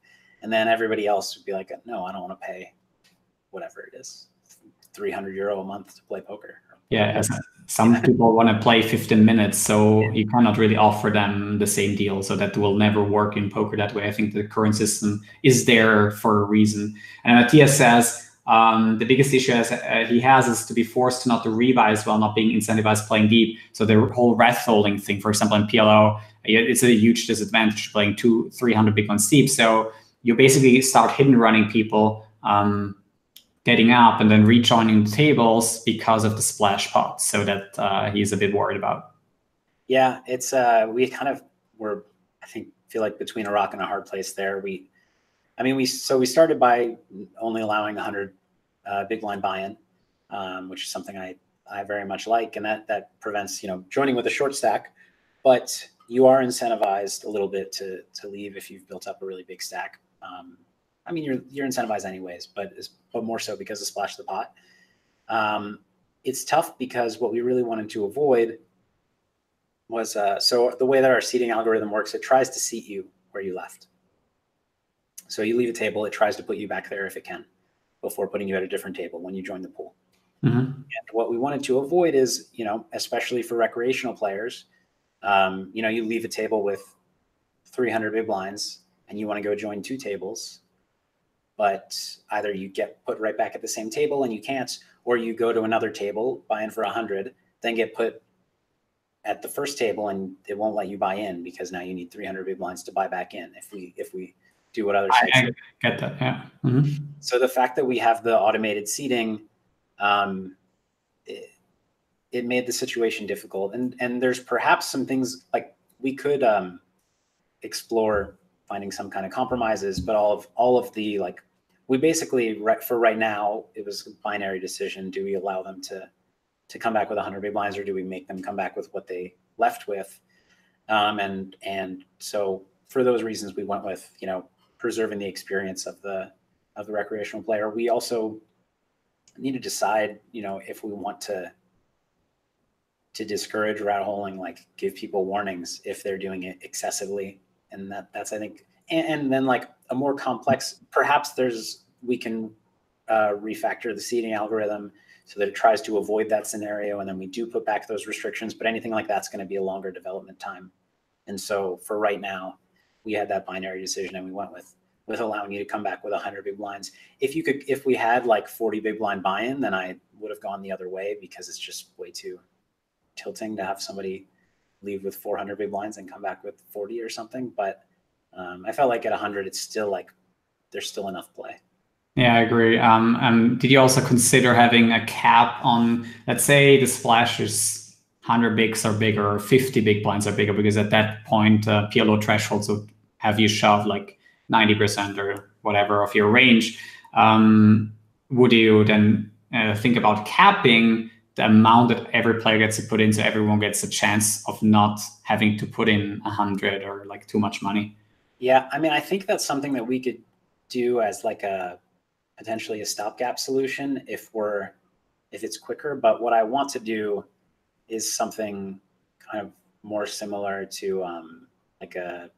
and then everybody else would be like, no, I don't want to pay whatever it is, €300 a month to play poker, or Yeah, some people want to play 15 minutes, so you cannot really offer them the same deal. So that will never work in poker that way. I think the current system is there for a reason. And Matthias says the biggest issue he has is to be forced not to rebuys while not being incentivized playing deep. So the whole red folding thing, for example, in PLO, it's a huge disadvantage playing 200-300 big ones deep. So you basically start hidden running people. Getting up and then rejoining the tables because of the splash pot, so that he's a bit worried about. Yeah, it's we kind of were, I think, feel like between a rock and a hard place there. We started by only allowing 100 big blind buy-in, which is something I very much like, and that prevents joining with a short stack, but you are incentivized a little bit to leave if you've built up a really big stack. I mean, you're incentivized anyways, but more so because of splash the pot. It's tough because what we really wanted to avoid was so the way that our seating algorithm works, it tries to seat you where you left. So you leave a table, it tries to put you back there if it can, before putting you at a different table when you join the pool. Mm-hmm. And what we wanted to avoid is, especially for recreational players, you leave a table with 300 big blinds and you want to go join 2 tables. But either you get put right back at the same table and you can't, or you go to another table, buy in for 100, then get put at the first table and it won't let you buy in because now you need 300 big blinds to buy back in. If we do what other sites do. Get that, yeah. Mm-hmm. So the fact that we have the automated seating, it made the situation difficult. And there's perhaps some things like we could explore finding some kind of compromises, but all of the we basically, for right now, it was a binary decision. Do we allow them to come back with 100 big blinds, or do we make them come back with what they left with? And so for those reasons, we went with preserving the experience of the recreational player. We also need to decide if we want to discourage rat holing, like give people warnings if they're doing it excessively, and that's I think. And then a more complex, perhaps we can refactor the seeding algorithm so that it tries to avoid that scenario. And then we do put back those restrictions, but anything like that's going to be a longer development time. And so for right now, we had that binary decision and we went with allowing you to come back with 100 big blinds. If we had 40 big blind buy-in, then I would have gone the other way because it's just way too tilting to have somebody leave with 400 big blinds and come back with 40 or something. But I felt like at 100, it's still there's still enough play. Yeah, I agree. Did you also consider having a cap on, let's say the splash is 100 bigs or bigger, or 50 big blinds are bigger, because at that point, PLO thresholds would have you shove 90% or whatever of your range. Would you then think about capping the amount that every player gets to put in, so everyone gets a chance of not having to put in 100 or too much money? Yeah, I mean, I think that's something that we could do as potentially a stopgap solution if it's quicker. But what I want to do is something kind of more similar to a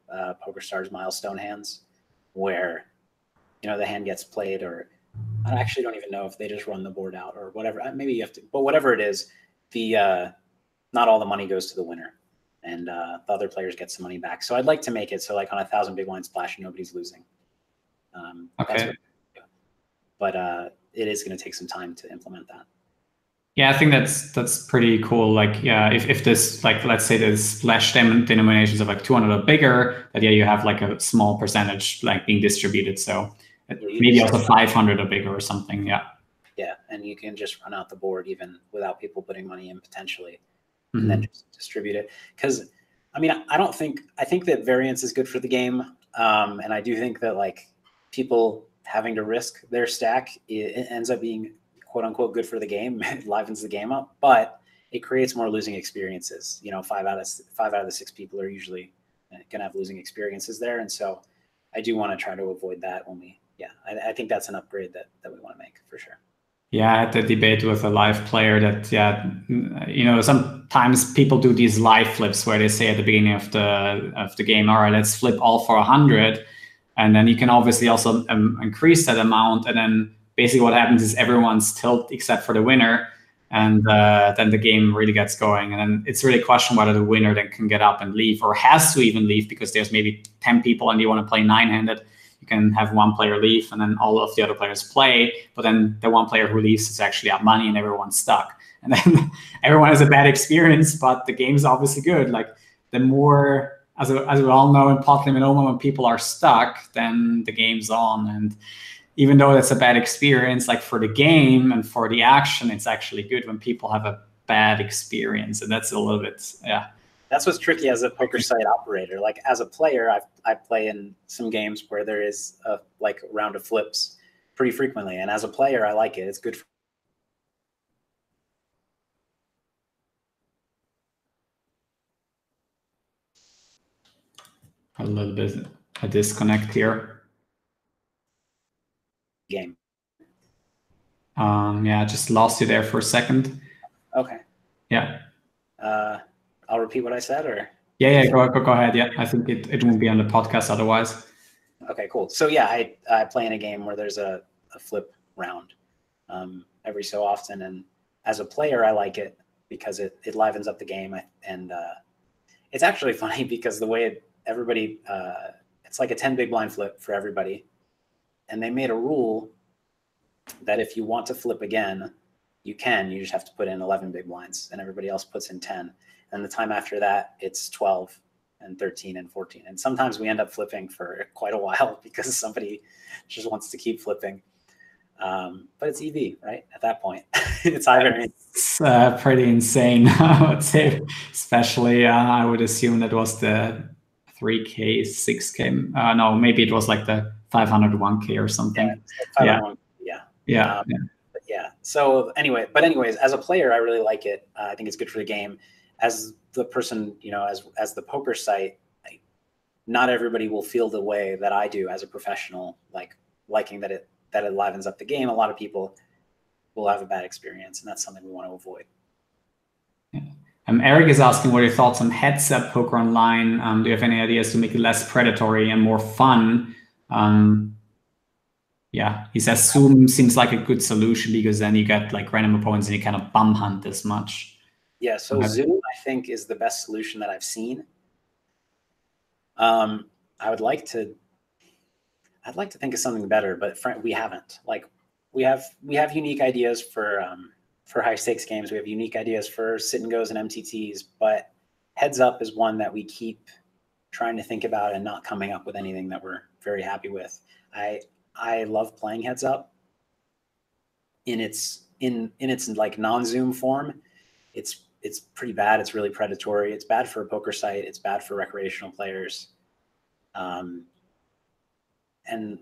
PokerStars milestone hands, where the hand gets played, or I actually don't even know if they just run the board out or whatever. Maybe you have to, but whatever it is, not all the money goes to the winner, and the other players get some money back. So I'd like to make it so on 1,000 big blind splash, nobody's losing. Okay. But it is going to take some time to implement that. Yeah, I think that's pretty cool. If this, let's say the splash denominations of 200 or bigger, that you have a small percentage being distributed. So maybe also 500 or bigger or something. Yeah. Yeah, and you can just run out the board even without people putting money in potentially, and then just distribute it. Because I mean, I think that variance is good for the game, and I do think that people having to risk their stack, it ends up being quote unquote good for the game. It livens the game up, but it creates more losing experiences. 5 out of the 6 people are usually gonna have losing experiences there, and so I do want to try to avoid that when I think that's an upgrade that we want to make for sure. Yeah, I had the debate with a live player that, sometimes people do these live flips where they say at the beginning of the game, all right, let's flip all for 100. And then you can obviously also increase that amount. And then basically what happens is everyone's tilt except for the winner. And then the game really gets going. And then it's really a question whether the winner then can get up and leave, or has to even leave, because there's maybe 10 people and you want to play 9-handed. You can have one player leave and then all of the other players play. But then the one player who leaves is actually out money and everyone's stuck. And then everyone has a bad experience, but the game's obviously good. Like, the more, as we all know in pot limit Omaha, when people are stuck, then the game's on. And even though that's a bad experience, like for the game and for the action, it's actually good when people have a bad experience. And that's a little bit, yeah. That's what's tricky as a poker site operator. Like, as a player, I play in some games where there is a round of flips pretty frequently. And as a player, I like it. It's good. A little bit a disconnect here. Game. Yeah, I just lost you there for a second. Okay. Yeah. I'll repeat what I said, or? Yeah, go ahead. Yeah, I think it won't be on the podcast otherwise. Okay, cool. So yeah, I play in a game where there's a flip round every so often, and as a player, I like it because it livens up the game, and it's actually funny because the way everybody, it's like a 10 big blind flip for everybody, and they made a rule that if you want to flip again, you just have to put in 11 big blinds, and everybody else puts in 10. And the time after that, it's 12 and 13 and 14. And sometimes we end up flipping for quite a while because somebody just wants to keep flipping. But it's EV, right? At that point, it's high variance. It's pretty insane, I would say. Especially, I would assume that was the 3K, 6K. No, maybe it was like the 500 1K or something. Yeah. 501, yeah. But yeah. So anyways, as a player, I really like it. I think it's good for the game. As the person, as the poker site, not everybody will feel the way that I do as a professional, liking that it livens up the game. A lot of people will have a bad experience, and that's something we want to avoid. Yeah. Eric is asking, what are your thoughts on heads-up poker online? Do you have any ideas to make it less predatory and more fun? Yeah, he says Zoom seems like a good solution because then you get like random opponents and you kind of bum hunt as much. Yeah, so Zoom, I think, is the best solution that I've seen. I'd like to think of something better, but we haven't. Like, we have unique ideas for high stakes games. We have unique ideas for sit and goes and MTTs, but heads up is one that we keep trying to think about and not coming up with anything that we're very happy with. I love playing heads up in its like non-Zoom form. It's pretty bad. It's really predatory. It's bad for a poker site. It's bad for recreational players. And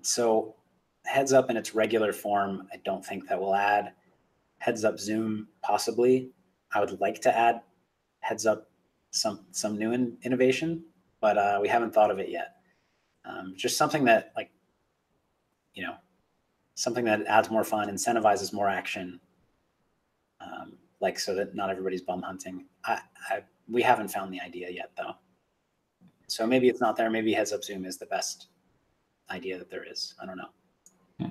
so heads up in its regular form, I don't think that will add. Heads up Zoom, possibly. I would like to add heads up some new innovation, but we haven't thought of it yet. Just something that something that adds more fun, incentivizes more action, so that not everybody's bum hunting. We haven't found the idea yet, though. So maybe it's not there. Maybe heads up Zoom is the best idea that there is. I don't know. Yeah.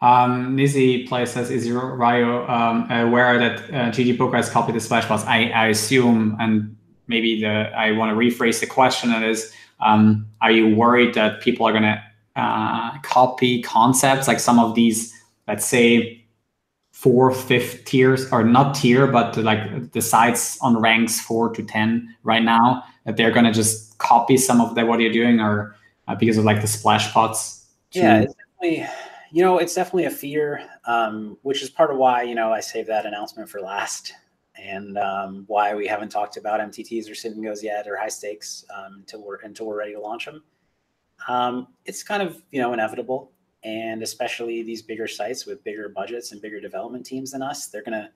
Nizzy Play says, is Rio aware that GG Poker has copied the splash bots? I assume, and maybe I want to rephrase the question, that is, are you worried that people are going to copy concepts like some of these, let's say, 4th, 5th tiers, or not tier, but like the sites on ranks 4 to 10 right now, that they're going to just copy some of what you're doing, or because of like the splash pots? Yeah, it's definitely a fear, which is part of why, I saved that announcement for last, and why we haven't talked about MTTs or sit and goes yet, or high stakes, until we're ready to launch them. It's kind of, inevitable. And especially these bigger sites with bigger budgets and bigger development teams than us, they're going to,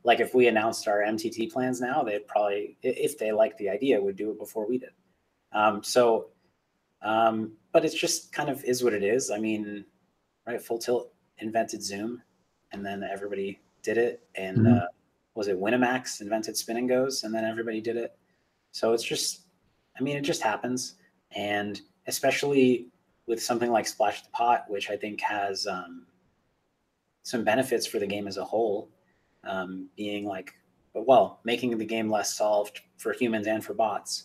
like, if we announced our MTT plans now, they'd probably, if they like the idea, would do it before we did. But it's just kind of is what it is. I mean, right, Full Tilt invented Zoom, and then everybody did it. And was it Winamax invented Spin and Goes, and then everybody did it. So it's just, it just happens. And especially with something like Splash the Pot, which I think has some benefits for the game as a whole. being like, well, making the game less solved for humans and for bots.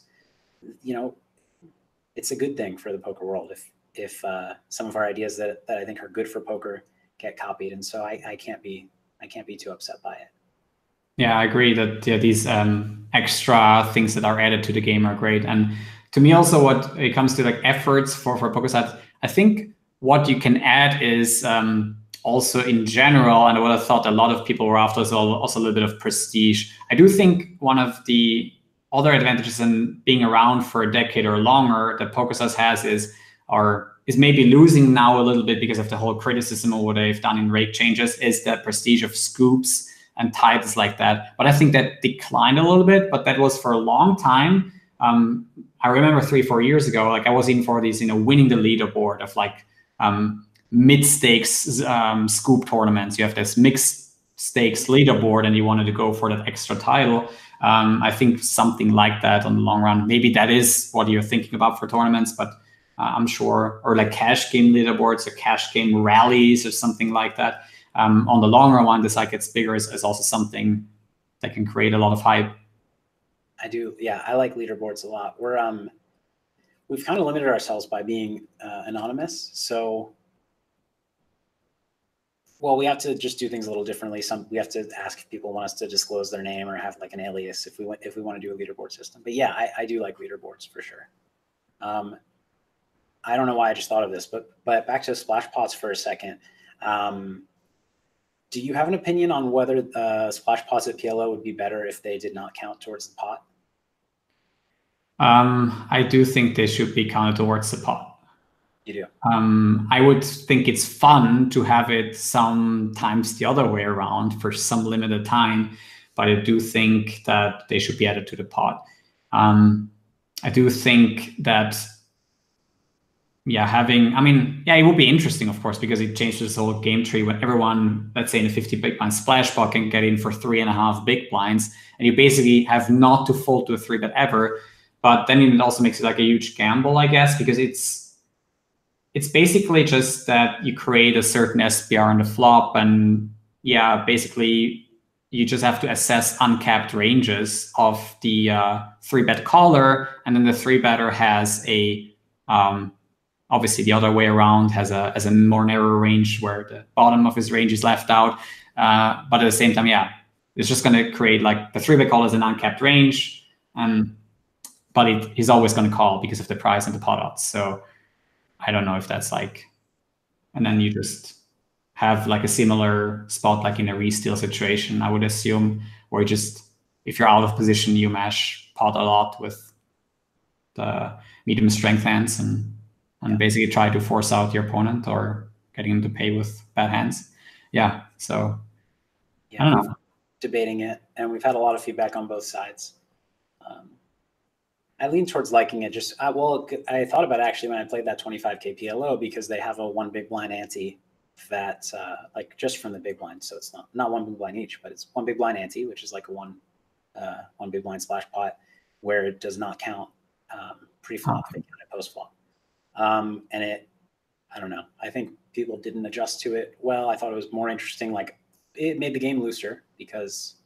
You know, it's a good thing for the poker world if some of our ideas that I think are good for poker get copied, and so I can't be too upset by it. Yeah, I agree that these extra things that are added to the game are great. And to me also, what it comes to like efforts for poker sites, I think what you can add is also in general, and what I thought a lot of people were after is also a little bit of prestige. I do think one of the other advantages in being around for a decade or longer that PokerStars has is maybe losing now a little bit because of the whole criticism of what they've done in rake changes, is the prestige of scoops and titles like that. But I think that declined a little bit, but that was for a long time. I remember 3-4 years ago, like I was in for these, winning the leaderboard of like mid-stakes scoop tournaments. You have this mixed stakes leaderboard and you wanted to go for that extra title. I think something like that on the long run. Maybe that is what you're thinking about for tournaments, but I'm sure, or like cash game leaderboards or cash game rallies or something like that. On the long run, when the site gets bigger, is also something that can create a lot of hype. I do, yeah. I like leaderboards a lot. We've kind of limited ourselves by being anonymous. So, well, we have to just do things a little differently. We have to ask if people want us to disclose their name or have like an alias if we want to do a leaderboard system. But yeah, I do like leaderboards for sure. I don't know why I just thought of this, but back to splash pots for a second. Do you have an opinion on whether splash pots at PLO would be better if they did not count towards the pot? I do think they should be counted towards the pot. You do? I would think it's fun to have it sometimes the other way around for some limited time, but I do think that they should be added to the pot. I do think that, it would be interesting, of course, because it changes the whole game tree when everyone, let's say in a 50 big blind splash pot, can get in for 3.5 big blinds, and you basically have not to fold to a 3-bet ever. But then it also makes it like a huge gamble, I guess, because it's basically just that you create a certain SPR on the flop, and basically you just have to assess uncapped ranges of the 3-bet caller, and then the 3-better has a obviously the other way around has a more narrow range where the bottom of his range is left out. But at the same time, it's just going to create like the 3-bet caller is an uncapped range, but he's always going to call because of the price and the pot odds. So I don't know if that's like, and then you just have like a similar spot like in a re-steal situation, I would assume, where if you're out of position, you mash pot a lot with the medium strength hands and basically try to force out your opponent or getting him to pay with bad hands. Yeah, so I don't know. Debating it, and we've had a lot of feedback on both sides. I lean towards liking it. I thought about it actually when I played that 25K PLO, because they have a 1 big blind ante that like just from the big blind. So it's not 1 big blind each, but it's 1 big blind ante, which is like a 1 big blind splash pot where it does not count pre-flop, they count it post-flop. And I don't know. I think people didn't adjust to it well. I thought it was more interesting. Like it made the game looser because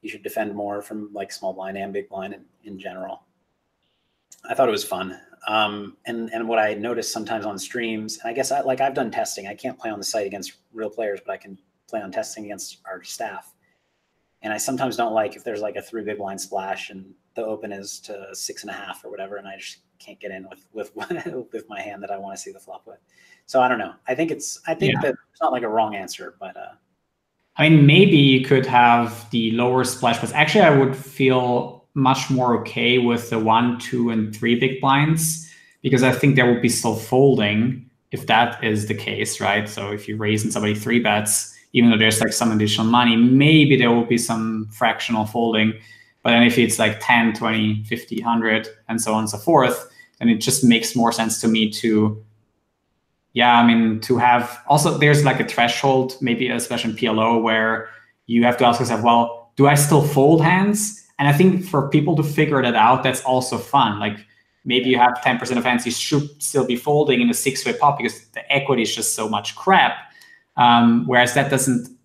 you should defend more from like small blind and big blind in general. I thought it was fun. And what I noticed sometimes on streams, and I guess I've done testing. I can't play on the site against real players, but I can play on testing against our staff. And I sometimes don't like if there's like a 3 big blind splash and the open is to 6.5 or whatever, and I just can't get in with my hand that I want to see the flop with. So I don't know. I think that it's not like a wrong answer, but maybe you could have the lower splash, but actually I would feel much more okay with the 1, 2, and 3 big blinds, because I think there would be still folding if that is the case, right? So if you raise and somebody 3 bets, even though there's like some additional money, maybe there will be some fractional folding. But then if it's like 10, 20, 50, 100, and so on and so forth, then it just makes more sense to me to have also, there's like a threshold, maybe especially in PLO, where you have to ask yourself, well, do I still fold hands? And I think for people to figure that out, that's also fun. Like maybe you have 10% of hands you should still be folding in a 6-way pot because the equity is just so much crap. Whereas that doesn't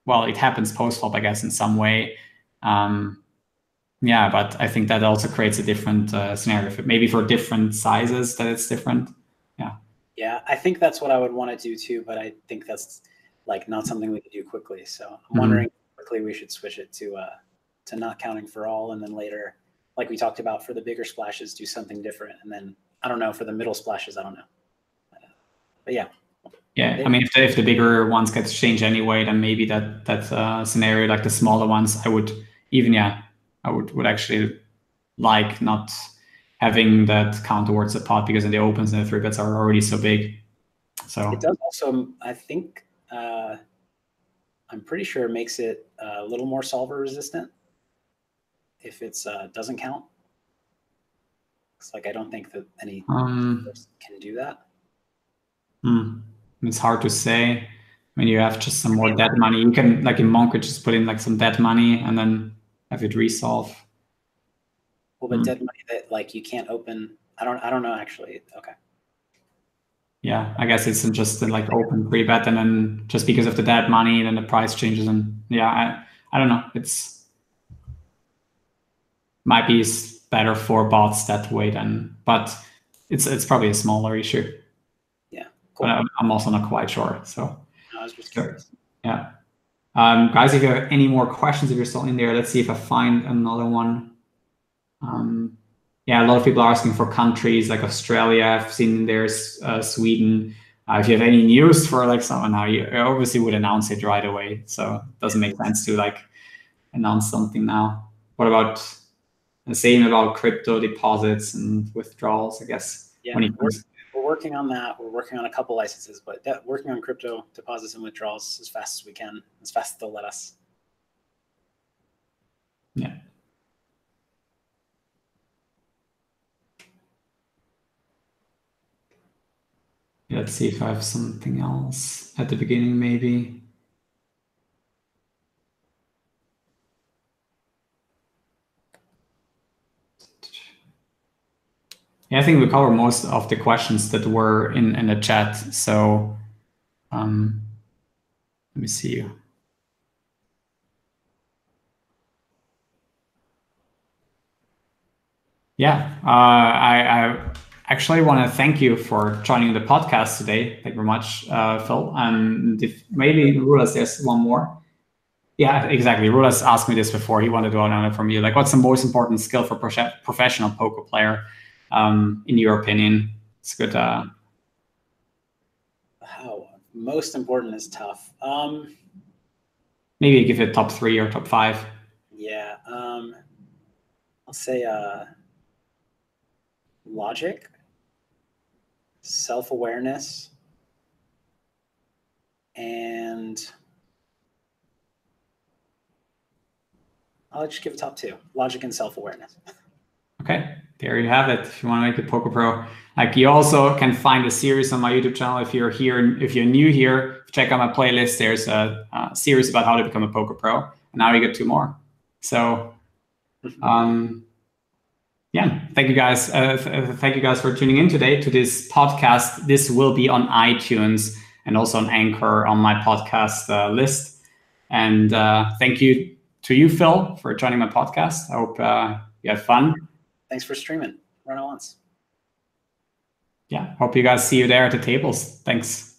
well, it happens post-flop, I guess, in some way. Yeah, but I think that also creates a different scenario. Maybe for different sizes that it's different. Yeah. Yeah, I think that's what I would want to do too, but I think that's like not something we could do quickly. So I'm wondering if quickly we should switch it to not counting for all, and then later, like we talked about, for the bigger splashes, do something different, and then I don't know, for the middle splashes, I don't know. But yeah. Yeah, I mean, if the bigger ones get changed anyway, then maybe that scenario, like the smaller ones, I would even, I would actually like not having that count towards the pot, because in the opens and the 3-bets are already so big. So it does also, I think, I'm pretty sure it makes it a little more solver resistant if it's doesn't count. It's like I don't think that any can do that. It's hard to say. When you have just some more dead money, you can, like in Monk, just put in like some dead money and then have it resolve. Well, but dead money that like you can't open. I don't know actually. Okay. Yeah, I guess it's just like open 3-bet, and then just because of the dead money, then the price changes, and yeah, I don't know. It's might be better for bots that way then, but it's probably a smaller issue. Yeah, cool. But I'm also not quite sure. So no, I was just curious. Yeah, guys, if you have any more questions, if you're still in there, let's see if I find another one. Yeah, a lot of people are asking for countries like Australia. I've seen there's Sweden. If you have any news for like someone now, you obviously would announce it right away. So it doesn't make sense to like announce something now. What about the same about crypto deposits and withdrawals, I guess? Yeah, we're working on that. We're working on a couple licenses, but working on crypto deposits and withdrawals as fast as we can, as fast as they'll let us. Yeah. Let's see if I have something else at the beginning, maybe. Yeah, I think we covered most of the questions that were in the chat. So let me see. Yeah, I actually want to thank you for joining the podcast today. Thank you very much, Phil. And if maybe Rulas, there's one more. Yeah, exactly. Rulas asked me this before. He wanted to know from you, like, what's the most important skill for professional poker player, in your opinion? It's good. Wow, most important is tough. Maybe give it top 3 or top 5. Yeah, I'll say logic, self-awareness, and I'll just give it top 2: logic and self-awareness. Okay, there you have it. If you want to make a poker pro, like, you also can find a series on my YouTube channel. If you're here, if you're new here, check out my playlist. There's a series about how to become a poker pro, and now you get 2 more. So, yeah, thank you guys. Thank you guys for tuning in today to this podcast. This will be on iTunes and also on Anchor on my podcast list. And thank you to you, Phil, for joining my podcast. I hope you had fun. Thanks for streaming. Run it once. Yeah, hope you guys see you there at the tables. Thanks.